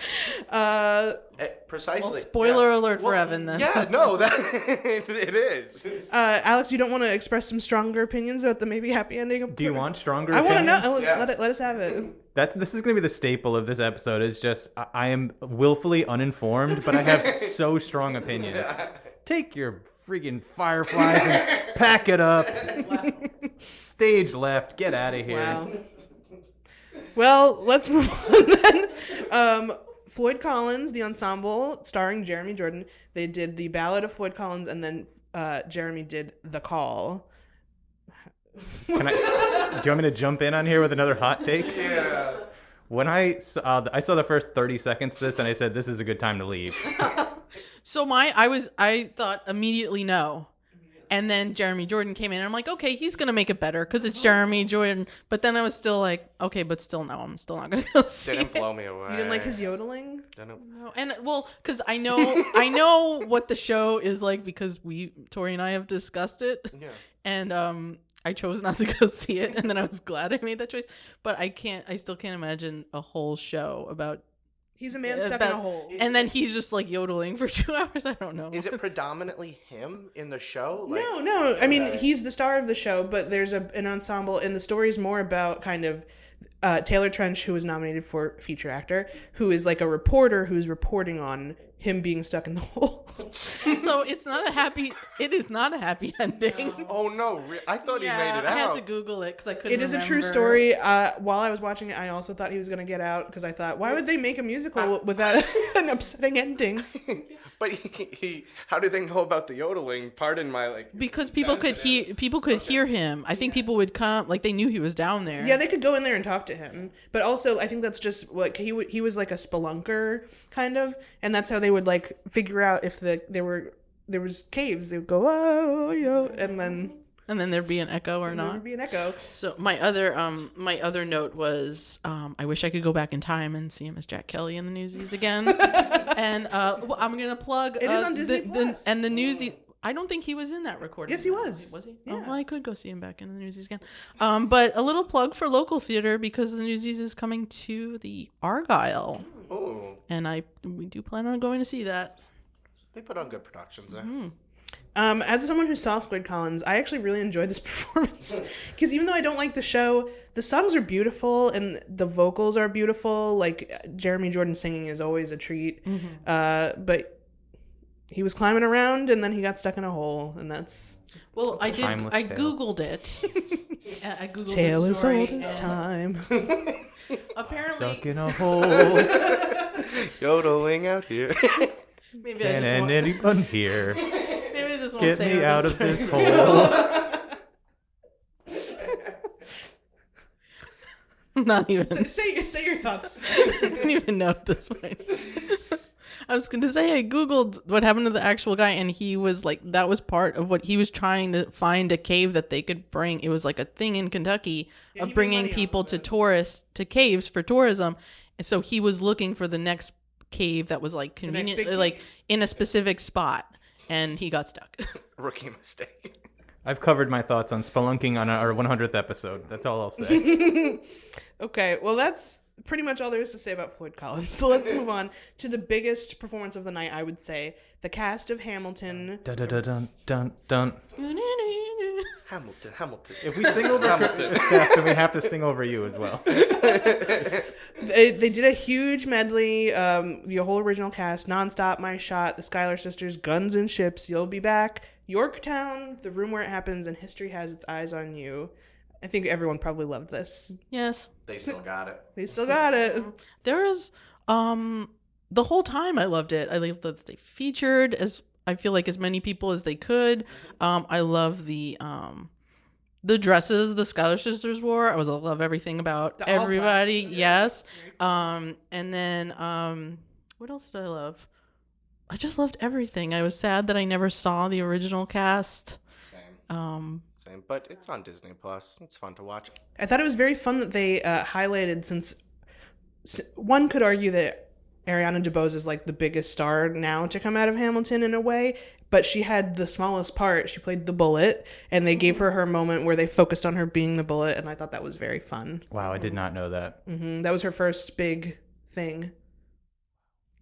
Precisely. Well, spoiler Yeah. alert for Evan then. Yeah, no, that it is. Alex, you don't want to express some stronger opinions about the maybe happy ending? Do you want stronger I want to know. opinions? Yes. Let us have it. This is going to be the staple of this episode. Is just I am willfully uninformed, but I have so strong opinions. Take your friggin' fireflies and pack it up. Stage left. Get out of here. Wow. Well, let's move on then. Floyd Collins, the ensemble, starring Jeremy Jordan. They did the Ballad of Floyd Collins, and then Jeremy did The Call. Do you want me to jump in on here with another hot take? Yeah. When I saw the first 30 seconds of this, and I said, this is a good time to leave. So I thought immediately no. And then Jeremy Jordan came in and I'm like, okay, he's going to make it better because it's Jeremy Jordan. But then I was still like, okay, but still no, I'm still not going to go see Didn't it. blow me away. You didn't like his yodeling? No. And well, because I know what the show is like because Tory and I have discussed it. Yeah. And I chose not to go see it. And then I was glad I made that choice. But I still can't imagine a whole show about. He's a man stuck in a hole. And then he's just like yodeling for 2 hours. I don't know. Is it predominantly him in the show? Like, No. I mean, Okay. he's the star of the show, but there's an ensemble, and the story's more about kind of Taylor Trench, who was nominated for feature actor, who is like a reporter who's reporting on him being stuck in the hole. So it is not a happy ending. Oh no! I thought he made it out. I had to Google it because I couldn't. It is a true remember. story. While I was watching it, I also thought he was going to get out because I thought, why would they make a musical without an upsetting ending? But he how do they know about the yodeling? Pardon my like. Because people could hear him. I think people would come, like they knew he was down there. Yeah, they could go in there and talk to him. But also, I think that's just like he was like a spelunker kind of, and that's how they would like figure out if there was caves. They would go, oh, yo, and then there'd be an echo or there not. would be an echo. So my other note was I wish I could go back in time and see him as Jack Kelly in the Newsies again. And I'm gonna plug It is on Disney Plus. and the Newsies. I don't think he was in that recording. Yes, he was. Was he? Yeah. Oh, well, I could go see him back in the Newsies again. But a little plug for local theater because the Newsies is coming to the Argyle. Oh, And we do plan on going to see that. they put on good productions there. As someone who saw Floyd Collins, I actually really enjoyed this performance because even though I don't like the show, the songs are beautiful and the vocals are beautiful. Like Jeremy Jordan singing is always a treat. But he was climbing around and then he got stuck in a hole, and that's Well, I timeless tale. Googled it. I Googled tale the as story. old as and time. Apparently, Stuck in a hole. Yodeling out here. maybe Can end anyone here. maybe this won't Get say me what out this of this is. hole. Not even. Say your thoughts. I didn't even know at this point. I was going to say I Googled what happened to the actual guy, and he was like, that was part of what he was trying to find a cave that they could bring. It was like a thing in Kentucky he of made bringing money off people of to to caves for tourism. And so he was looking for the next cave that was like next big conveniently like cave. in a specific spot, and he got stuck. Rookie mistake. I've covered my thoughts on spelunking on our 100th episode. That's all I'll say. Okay, well, that's pretty much all there is to say about Floyd Collins. So let's move on to the biggest performance of the night, I would say. The cast of Hamilton. Dun, dun, dun, dun, dun, dun. Hamilton. If we sing over Steph, then we have to sing over you as well. They did a huge medley, the whole original cast, Nonstop, My Shot, The Schuyler Sisters, Guns and Ships, You'll Be Back, Yorktown, The Room Where It Happens, and History Has Its Eyes on You. I think everyone probably loved this. Yes. They still got it. They still got it. There was the whole time I loved it. I loved that they featured as I feel like as many people as they could. I love the dresses the Schuyler Sisters wore. I love everything about The all black. everybody. Yes. Very And then what else did I love? I just loved everything. I was sad that I never saw the original cast. Same. Same. But it's on Disney Plus. It's fun to watch. I thought it was very fun that they highlighted, since one could argue that Ariana DeBose is like the biggest star now to come out of Hamilton in a way, but she had the smallest part. She played the bullet, and they gave her moment where they focused on her being the bullet, and I thought that was very fun. Wow, I did not know that. That was her first big thing.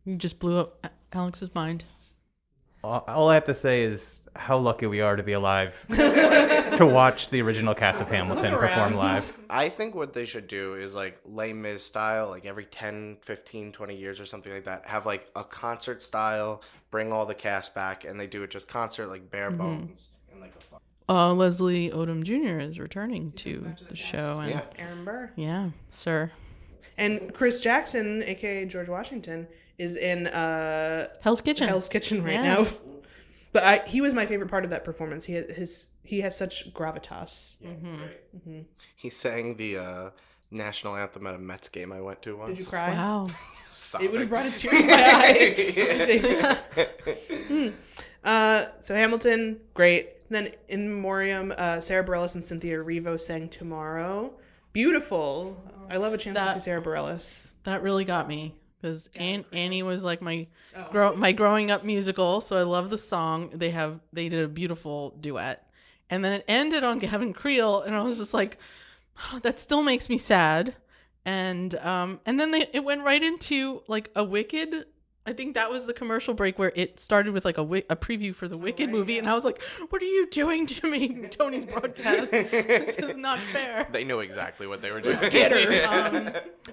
You just blew up Alex's mind. All I have to say is how lucky we are to be alive to watch the original cast of Hamilton perform live. I think what they should do is like Les Mis style, like every 10, 15, 20 years or something like that, have like a concert style, bring all the cast back, and they do it just concert, like bare bones. And like Leslie Odom Jr. is returning to the show. And Yeah. Aaron Burr. yeah, sir. And Chris Jackson, aka George Washington, is in Hell's Kitchen. Hell's Kitchen right Yeah. now. But he was my favorite part of that performance. He has such gravitas. He sang the national anthem at a Mets game I went to once. Did you cry? Wow. It would have brought a tear to my eye. So Hamilton, great. Then in memoriam, Sarah Bareilles and Cynthia Erivo sang Tomorrow. Beautiful. I love a chance to see Sarah Bareilles. That really got me because Annie was like my growing up musical, so I love the song. They did a beautiful duet, and then it ended on Gavin Creel, and I was just like, oh, that still makes me sad. And then it went right into like a Wicked. I think that was the commercial break where it started with like a preview for the Wicked movie, and I was like, what are you doing to me, Tony's broadcast? This is not fair. They knew exactly what they were doing.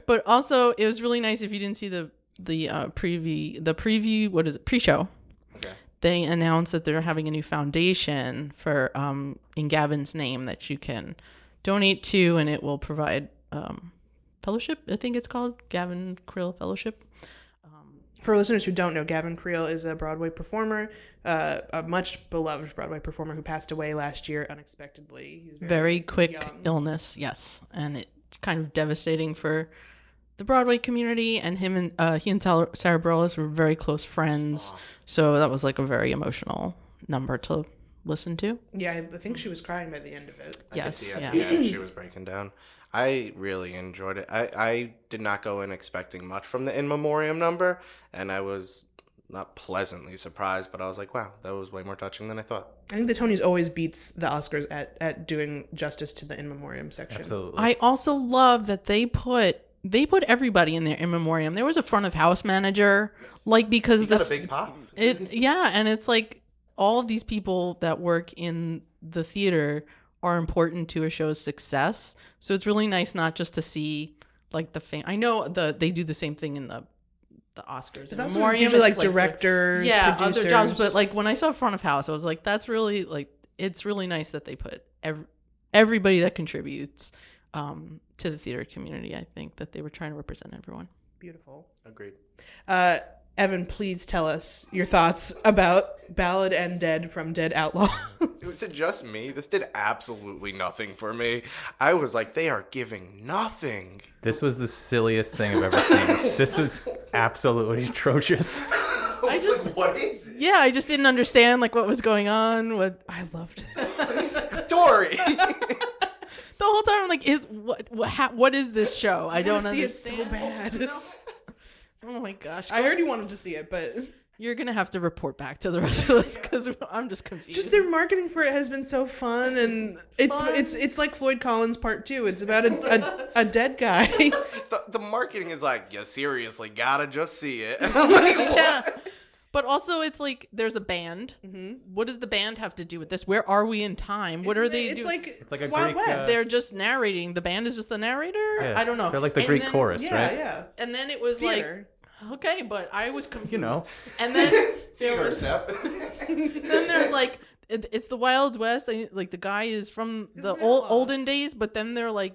But also, it was really nice if you didn't see the preview. What is it? Pre-show. Okay. They announced that they're having a new foundation for in Gavin's name that you can donate to, and it will provide fellowship. I think it's called Gavin Creel Fellowship. For listeners who don't know, Gavin Creel is a Broadway performer, a much beloved Broadway performer who passed away last year unexpectedly. He's Very quick young. illness, yes, and it's kind of devastating for the Broadway community. And he and Sarah Bareilles were very close friends, so that was like a very emotional number to listen to. Yeah, I think she was crying by the end of it. I could Yes, see at yeah. the end she was breaking down. I really enjoyed it. I did not go in expecting much from the In Memoriam number, and I was not pleasantly surprised, but I was like, wow, that was way more touching than I thought. I think the Tonys always beats the Oscars at doing justice to the in memoriam section. Absolutely. I also love that they put everybody in their in memoriam. There was a front of house manager, like, because You got a big pop. and it's like all of these people that work in the theater are important to a show's success. So it's really nice not just to see like the fame. I know they do the same thing in the Oscars. But that's usually like directors, producers. Other jobs. But like when I saw front of house, I was like, that's really like, it's really nice that they put everybody that contributes to the theater community. I think that they were trying to represent everyone. Beautiful. Agreed. Evan, please tell us your thoughts about Ballad and Dead from Dead Outlaw. Was it just me? This did absolutely nothing for me. I was like, they are giving nothing. This was the silliest thing I've ever seen. This was absolutely atrocious. I just Like, what is it? Yeah, I just didn't understand like what was going on. I loved it. Tory. The whole time I'm like, what is this show? I don't see understand. it so bad. Oh my gosh! I already wanted to see it, but You're gonna have to report back to the rest of us because I'm just confused. just their marketing for it has been so fun, and it's like Floyd Collins Part 2. It's about a dead guy. The marketing is like, you seriously gotta just see it. And I'm like, what? Yeah. But also, it's like there's a band. Mm-hmm. What does the band have to do with this? Where are we in time? What are they doing? It's like a Wild Greek, West. They're just narrating. The band is just the narrator. Yeah, I don't know. They're like the And Greek then- chorus, yeah, right? yeah. And then it was Theater. like, okay, but I was confused. You know. And then there was, Steph. then there's like it's the Wild West. And like the guy is from the Isn't it a olden days, but then they're like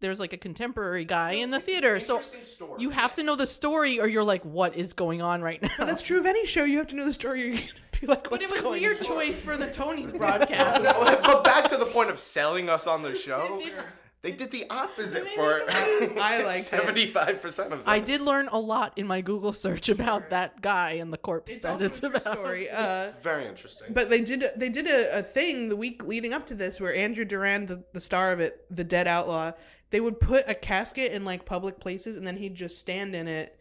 there's like a contemporary guy in the theater. So you have to know the story, or you're like, what is going on right now? But that's true of any show. You have to know the story. You're gonna be like, But what's it was a going weird on? choice for the Tonys broadcast. But back to the point of selling us on the show, they did the opposite for I liked it. 75% of them. I did learn a lot in my Google search about that guy and the corpse It's that also it's a true about. story. It's very interesting. But they did a thing the week leading up to this where Andrew Duran, the star of it, the dead outlaw, they would put a casket in like public places and then he'd just stand in it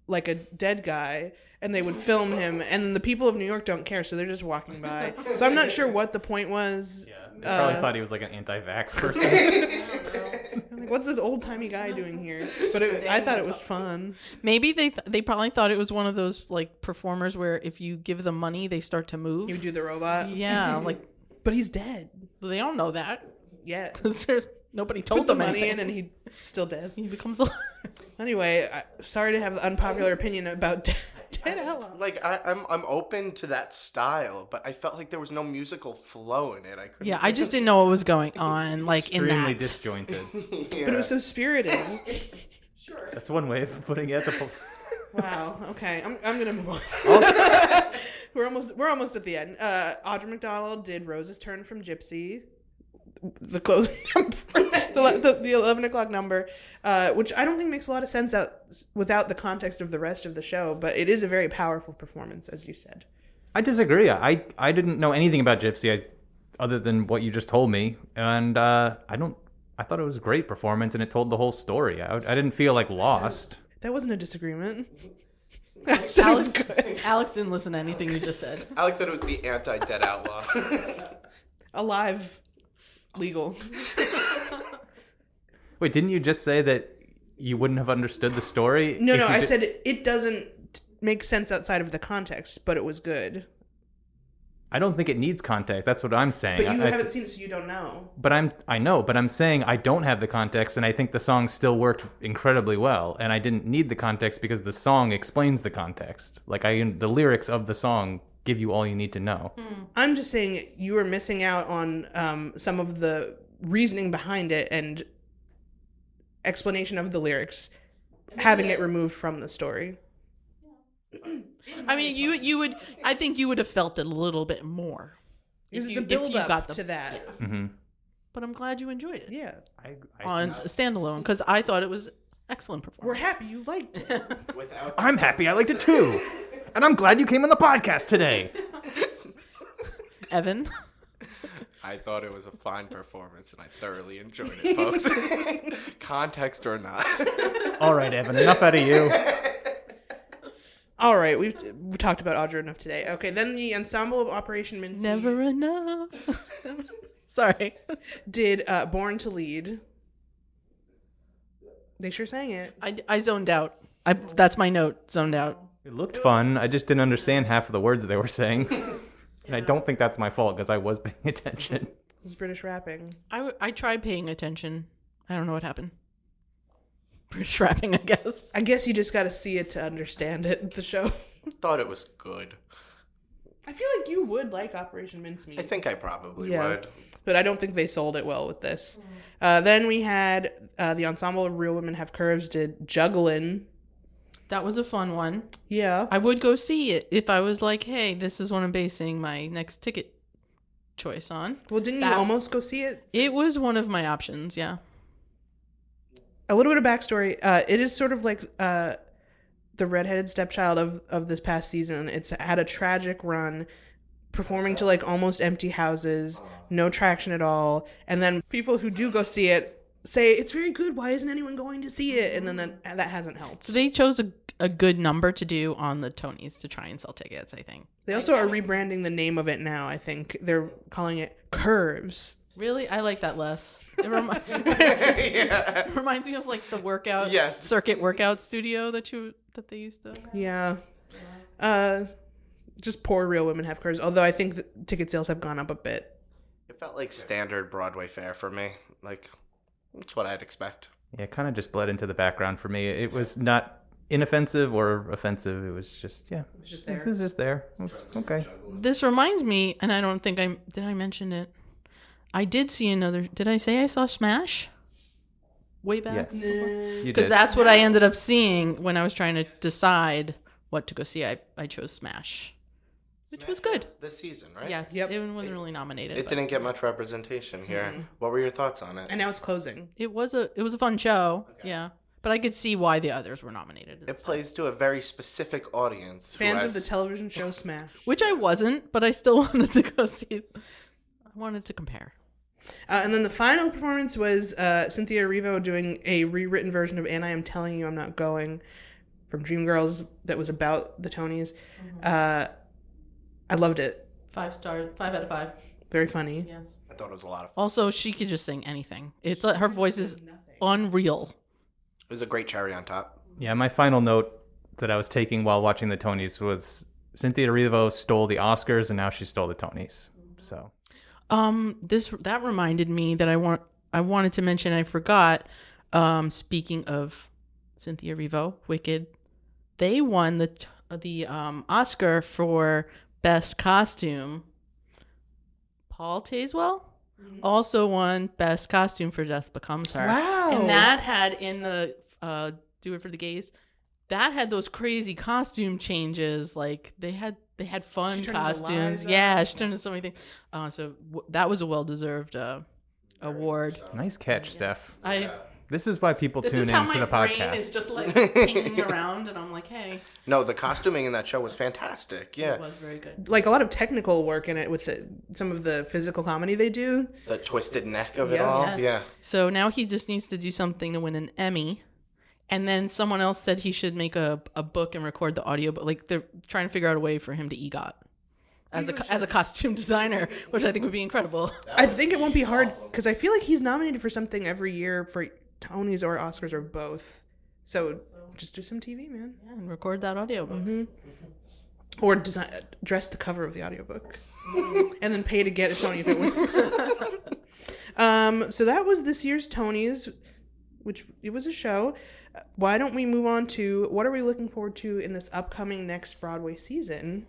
like a dead guy and they would film him, and then the people of New York don't care, so they're just walking by. So I'm not sure what the point was. Yeah. They probably thought he was like an anti-vax person. Like, what's this old timey guy doing here? But I thought it was fun. Maybe they probably thought it was one of those like performers where if you give them money, they start to move. You do the robot. Yeah, like But he's dead. they don't know that Yeah. because nobody told Put the them money anything. in and he's still dead. He becomes alive. Anyway, sorry to have the unpopular opinion about Dead Outlaw. Like I'm open to that style, but I felt like there was no musical flow in it. I couldn't. Yeah, I just didn't know what was going on. Like in Extremely that. disjointed. Yeah. But it was so spirited. That's one way of putting it. Wow. Okay, I'm gonna move on. We're almost at the end. Audra McDonald did Rose's Turn from Gypsy, the closing number, the 11 o'clock number, which I don't think makes a lot of sense without the context of the rest of the show. But it is a very powerful performance, as you said. I disagree. I didn't know anything about Gypsy other than what you just told me, and I thought it was a great performance, and it told the whole story. I didn't feel like lost. That wasn't a disagreement. I said it was good. Alex didn't listen to anything you just said. Alex said it was the anti-dead outlaw. Alive, legal. Wait, didn't you just say that you wouldn't have understood the story? No, if you I did- said it doesn't make sense outside of the context, but it was good. I don't think it needs context. That's what I'm saying. But you I- haven't seen it, so you don't know. But I know, but I'm saying I don't have the context, and I think the song still worked incredibly well, and I didn't need the context because the song explains the context. Like the lyrics of the song give you all you need to know. I'm just saying you were missing out on some of the reasoning behind it and explanation of the lyrics, having it removed from the story. I mean, you would. I think you would have felt it a little bit more. Because if it's a you- if you build-up got the- to that. Mm-hmm. But I'm glad you enjoyed it Yeah. on standalone because I thought it was excellent performance. We're happy you liked it. Without I'm happy I liked it too, and I'm glad you came on the podcast today. Evan. I thought it was a fine performance, and I thoroughly enjoyed it, folks. Context or not. All right, Evan, enough out of you. All right, we've talked about Audra enough today. Okay, then the ensemble of Operation Mincy Never enough. Sorry. did Born to Lead. They sure sang it. I zoned out. That's my note. Zoned out. It looked fun. I just didn't understand half of the words they were saying. And I don't think that's my fault because I was paying attention. It was British rapping. I tried paying attention. I don't know what happened. British rapping, I guess. I guess you just got to see it to understand it, the show. Thought it was good. I feel like you would like Operation Mincemeat. I think I probably would. But I don't think they sold it well with this. Then we had the ensemble of Real Women Have Curves did Jugglin'. That was a fun one. Yeah. I would go see it if I was like, hey, this is what I'm basing my next ticket choice on. Well, didn't you almost go see it? It was one of my options, yeah. A little bit of backstory. It is sort of like the redheaded stepchild of this past season. It's had a tragic run, performing to like almost empty houses, no traction at all. And then people who do go see it say, it's very good. Why isn't anyone going to see it? And then that hasn't helped. So they chose a good number to do on the Tonys to try and sell tickets, I think. They also are rebranding the name of it now, I think. They're calling it Curves. Really? I like that less. It reminds me of like the workout circuit workout studio that they used to have. Yeah. Just poor Real Women Have Curves, although I think the ticket sales have gone up a bit. It felt like standard Broadway fare for me. Like, that's what I'd expect. Yeah, it kind of just bled into the background for me. It was not inoffensive or offensive. It was just, yeah. It was just there. It was just there. Okay. This reminds me, and I don't think did I mention it? I did see did I say I saw Smash? Way back? Yes. You Because did. that's what I ended up seeing when I was trying to decide what to go see. I chose Smash, which was good. This season, right? Yes, Yep. it wasn't really nominated. It but didn't get much representation here. What were your thoughts on it? And now it's closing. It was a fun show, yeah. But I could see why the others were nominated. It plays to a very specific audience. Fans of the television show Smash. Which I wasn't, but I still wanted to go see it. I wanted to compare. And then the final performance was Cynthia Erivo doing a rewritten version of And I Am Telling You I'm Not Going from Dreamgirls that was about the Tonys. I loved it. 5 stars, 5 out of 5. Very funny. Yes. I thought it was a lot of fun. Also, she could just sing anything. It's her voice is unreal. It was a great cherry on top. Yeah, my final note that I was taking while watching the Tonys was Cynthia Erivo stole the Oscars and now she stole the Tonys. So That reminded me that I wanted to mention, I forgot, speaking of Cynthia Erivo, Wicked, they won the Oscar for Best Costume. Paul Tazewell also won Best Costume for Death Becomes Her. Wow. And that had in the Do It for the Gays, that had those crazy costume changes. Like they had fun She turned into costumes. Liza. Yeah, she turned into so many things. So that was a well-deserved award. nice catch, Steph. This This is why people tune is how into my the brain podcast. is just like pinging around, and I'm like, hey, No, the costuming in that show was fantastic. Yeah. it was very good. Like a lot of technical work in it with some of the physical comedy they do. The twisted neck of it Yeah. all. Yes. Yeah. So now he just needs to do something to win an Emmy. And then someone else said he should make a book and record the audio, but like they're trying to figure out a way for him to EGOT as a costume designer, which I think would be incredible. I think it won't be hard because I feel like he's nominated for something every year for Tonys or Oscars or both. So just do some TV, man. Yeah, and record that audio book. Or dress the cover of the audiobook. And then pay to get a Tony if it wins. So that was this year's Tonys, which it was a show. Why don't we move on to what are we looking forward to in this upcoming next Broadway season?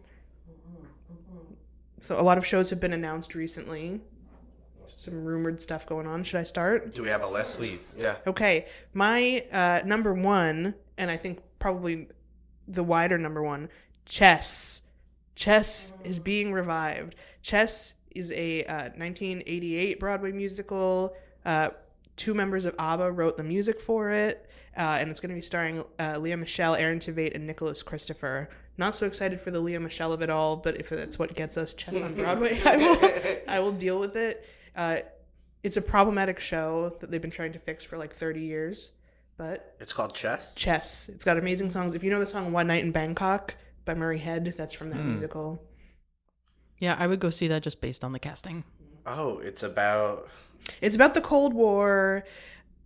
So a lot of shows have been announced recently. Some rumored stuff going on. Should I start? Do we have a list? Please. Yeah. Okay. My number one, and I think probably the wider number one, Chess. Chess is being revived. Chess is a 1988 Broadway musical. 2 members of ABBA wrote the music for it. And it's going to be starring Leah Michele, Aaron Tveit, and Nicholas Christopher. Not so excited for the Leah Michele of it all, but if that's what gets us Chess on Broadway, I will deal with it. It's a problematic show that they've been trying to fix for like 30 years, but It's called Chess? Chess. It's got amazing songs. If you know the song One Night in Bangkok by Murray Head, that's from that musical. Yeah, I would go see that just based on the casting. Oh, it's about... It's about the Cold War.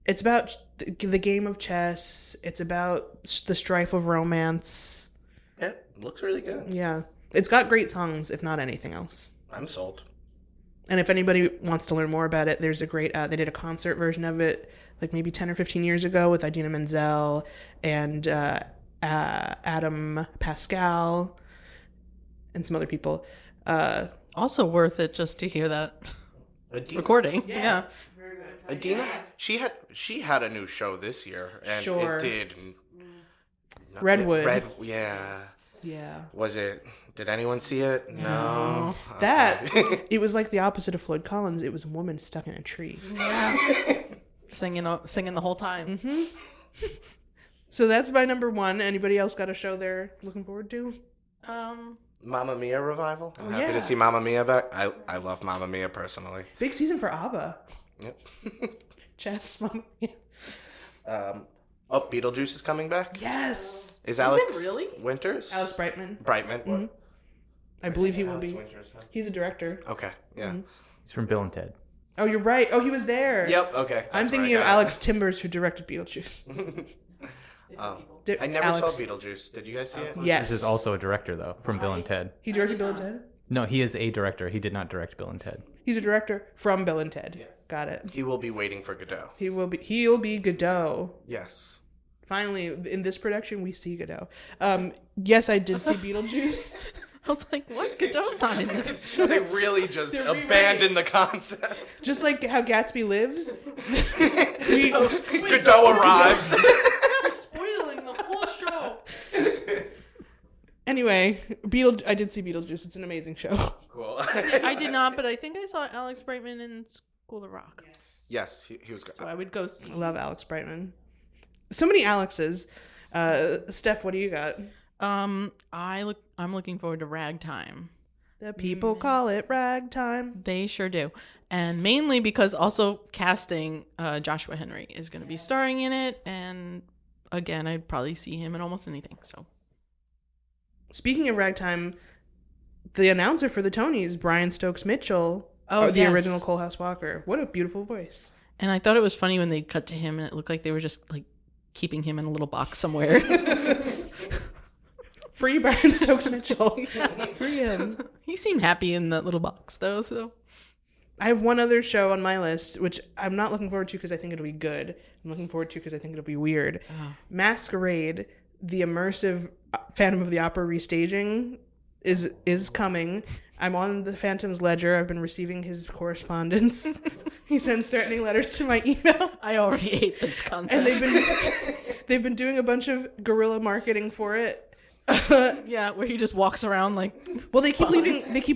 It's about the game of chess. It's about the strife of romance. Yeah, looks really good. Yeah. It's got great songs, if not anything else. I'm sold. And if anybody wants to learn more about it, there's a great, they did a concert version of it like maybe 10 or 15 years ago with Idina Menzel and Adam Pascal and some other people. Also worth it just to hear that Adina, recording. Yeah. Adina, she had a new show this year, and Sure. it did. Redwood. Yeah. Yeah. Was it? Did anyone see it? No. That, it was like the opposite of Floyd Collins. It was a woman stuck in a tree. Singing the whole time. So that's my number one. Anybody else got a show they're looking forward to? Mamma Mia revival. I'm happy yeah. to see Mamma Mia back. I love Mamma Mia personally. Big season for ABBA. Yep. Chess, Mamma Mia. Beetlejuice is coming back. Yes. Is Alex really? Winters? Alex Brightman. Brightman. I believe he will Alex be. Winters. He's a director. Okay. Yeah. He's from Bill and Ted. Oh, you're right. Oh, he was there. Yep. Okay. I'm That's thinking where of I got it. Alex Timbers, who directed Beetlejuice. I never Alex. saw Beetlejuice. Did you guys see it? Yes. This is also a director, though, from Bill and Ted. He directed Bill and Ted? No, he is a director. He did not direct Bill and Ted. He's a director from Bill and Ted. Yes. Got it. He will be waiting for Godot. He'll be Godot. Yes. Finally, in this production, we see Godot. Yes, I did see Beetlejuice. I was like, what? Godot's not in this. They really just They're abandoned the concept. Just like how Gatsby lives. Godot arrives. You're spoiling the whole show. Anyway, I did see Beetlejuice. It's an amazing show. Cool. I did not, but I think I saw Alex Brightman in School of Rock. Yes, he was good. So I would go see. I love Alex Brightman. So many Alexes. Steph, what do you got? I'm looking forward to Ragtime. The people call it ragtime. They sure do. And mainly because also casting Joshua Henry is going to be starring in it. And again, I'd probably see him in almost anything. So Speaking of ragtime, the announcer for the Tonys, Brian Stokes Mitchell, Oh, the yes. original Cole House Walker. What a beautiful voice. And I thought it was funny when they cut to him and it looked like they were just like keeping him in a little box somewhere. Free Brian Stokes Mitchell. Free him. He seemed happy in that little box though, so I have one other show on my list, which I'm not looking forward to because I think it'll be good. I'm looking forward to because I think it'll be weird. Masquerade, the immersive Phantom of the Opera restaging, is coming. I'm on the Phantom's ledger. I've been receiving his correspondence. He sends threatening letters to my email. I already hate this concept. And they've been doing a bunch of guerrilla marketing for it. Yeah, where he just walks around like. Well, they keep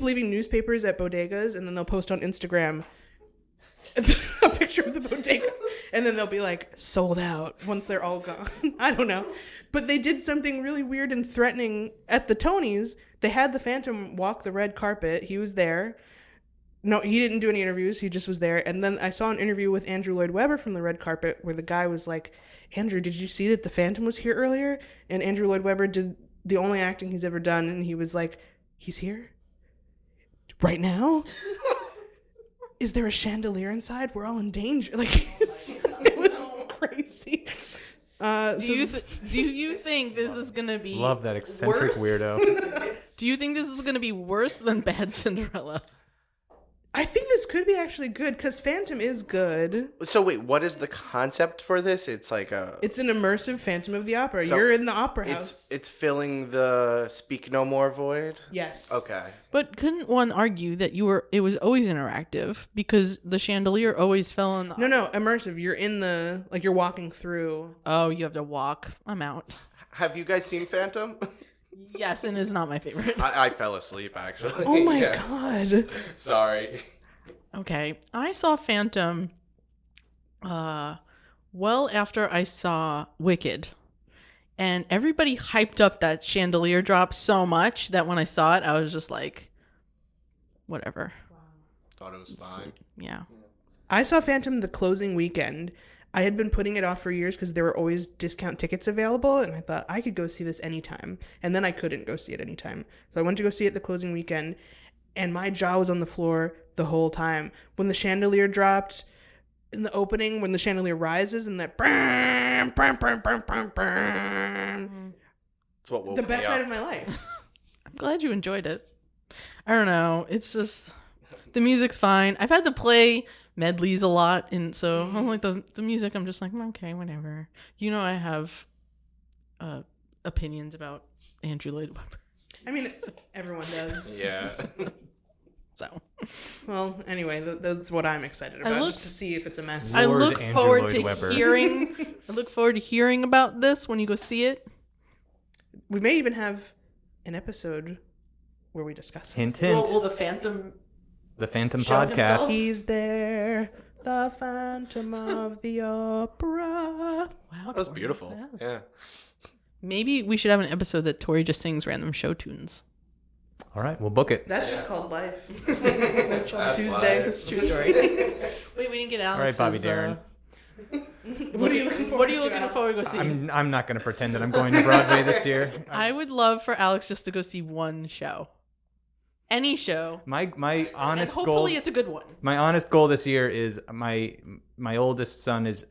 leaving newspapers at bodegas, and then they'll post on Instagram a picture of the bodega, and then they'll be like sold out once they're all gone. I don't know, but they did something really weird and threatening at the Tonys. They had the Phantom walk the red carpet. He was there. No, he didn't do any interviews. He just was there. And then I saw an interview with Andrew Lloyd Webber from the red carpet where the guy was like, "Andrew, did you see that the Phantom was here earlier?" And Andrew Lloyd Webber did the only acting he's ever done, and he was like, "He's here right now? Is there a chandelier inside? We're all in danger." Like, it was crazy. Do you think this is gonna be Love that eccentric worse? weirdo. Do you think this is gonna be worse than Bad Cinderella? I think this could be actually good because Phantom is good. So wait, what is the concept for this? It's like It's an immersive Phantom of the Opera. So You're in the opera house. it's filling the Speak No More void. Yes. Okay. But couldn't one argue that it was always interactive because the chandelier always fell in the No, immersive. You're in you're walking through. Oh, you have to walk. I'm out. Have you guys seen Phantom? Yes, and it's not my favorite. I fell asleep actually. Oh my Yes. God. Sorry. Okay, I saw Phantom well after I saw Wicked. And everybody hyped up that chandelier drop so much that when I saw it, I was just like, whatever. Thought it was fine. Yeah. I saw Phantom the closing weekend. I had been putting it off for years because there were always discount tickets available, and I thought I could go see this anytime. And then I couldn't go see it anytime. So I went to go see it the closing weekend, and my jaw was on the floor the whole time. When the chandelier dropped in the opening, when the chandelier rises, and that It's what woke the best me night up. of my life. I'm glad you enjoyed it. I don't know. It's just the music's fine. I've had to play medleys a lot, and so I'm like the music. I'm just like, okay, whatever. You know, I have opinions about Andrew Lloyd Webber. I mean, everyone does. Yeah. So Well, anyway, that's what I'm excited about, just to see if it's a mess. I Lord look Andrew forward Lloyd to Webber. hearing. I look forward to hearing about this when you go see it. We may even have an episode where we discuss it. Hint, hint. Will the Phantom? The Phantom Show Podcast. himself? He's there, the Phantom of the Opera. Wow, That was beautiful. Yes. Yeah. Maybe we should have an episode that Tory just sings random show tunes. All right, we'll book it. That's just called life. That's called Tuesday. It's a true story. Wait, we didn't get Alex. All right, Bobby Darin. What are you looking forward What are you to, looking Alex? forward to go see? I'm not going to pretend that I'm going to Broadway this year. I would love for Alex just to go see one show. Any show. My And honest goal. hopefully it's a good one. My honest goal this year is my oldest son is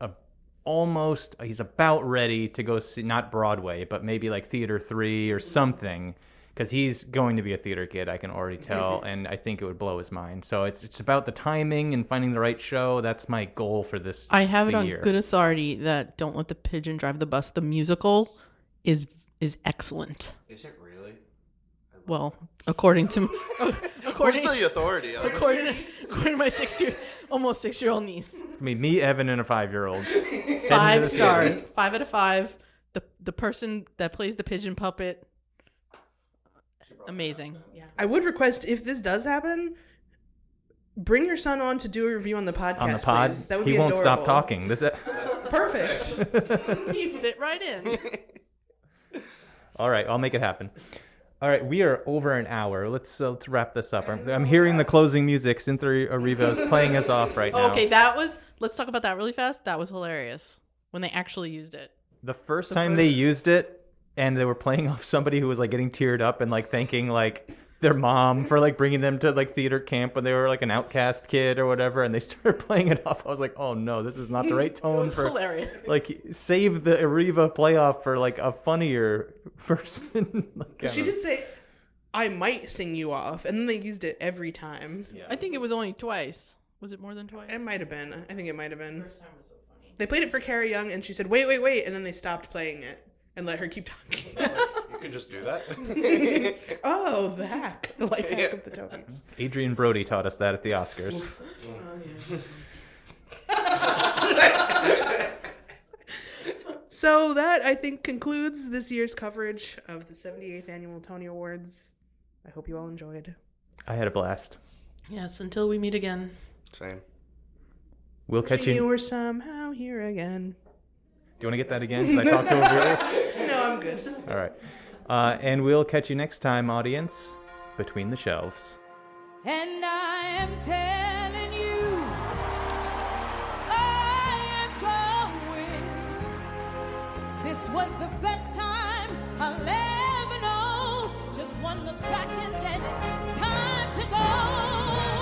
he's about ready to go see, not Broadway, but maybe like Theater 3 or something, because he's going to be a theater kid, I can already tell, and I think it would blow his mind. So it's about the timing and finding the right show. That's my goal for this I have it on year. good authority that Don't Let the Pigeon Drive the Bus, the musical, is excellent. Is it really? Well, according to Who's the authority? according to my almost 6-year-old niece. I mean, me, Evan, and a 5-year-old. 5 stars. 5 out of 5. The person that plays the pigeon puppet, amazing. Yeah. I would request, if this does happen, bring your son on to do a review on the podcast. On the pod, please. That would he be won't stop adorable. talking. Perfect. He fit right in. All right, I'll make it happen. All right, we are over an hour. Let's wrap this up. I'm hearing the closing music. Cynthia Erivo is playing us off right now. Okay, let's talk about that really fast. That was hilarious when they actually used it. The first time they used it, and they were playing off somebody who was like getting teared up and like thanking like their mom for like bringing them to like theater camp when they were like an outcast kid or whatever, and they started playing it off. I was like, oh no, this is not the right It tone was for hilarious. like save the Eriva playoff for like a funnier person. Like, She did say, I might sing you off, and then they used it every time. I think it was only twice. Was it more than twice? It might have been. I think it might have been. First time was so funny. They played it for Carrie Young, and she said, wait, and then they stopped playing it and let her keep talking. You can just do that. Oh, the hack. The life hack of the Tonys. Adrian Brody taught us that at the Oscars. So that, I think, concludes this year's coverage of the 78th Annual Tony Awards. I hope you all enjoyed. I had a blast. Yes, until we meet again. Same. We'll catch Wishing you. you were somehow here again. Do you want to get that again? 'Cause I talked over you. No, I'm good. All right. And we'll catch you next time, audience, between the shelves. And I am telling you, I am going. This was the best time I'll ever know. Just one look back and then it's time to go.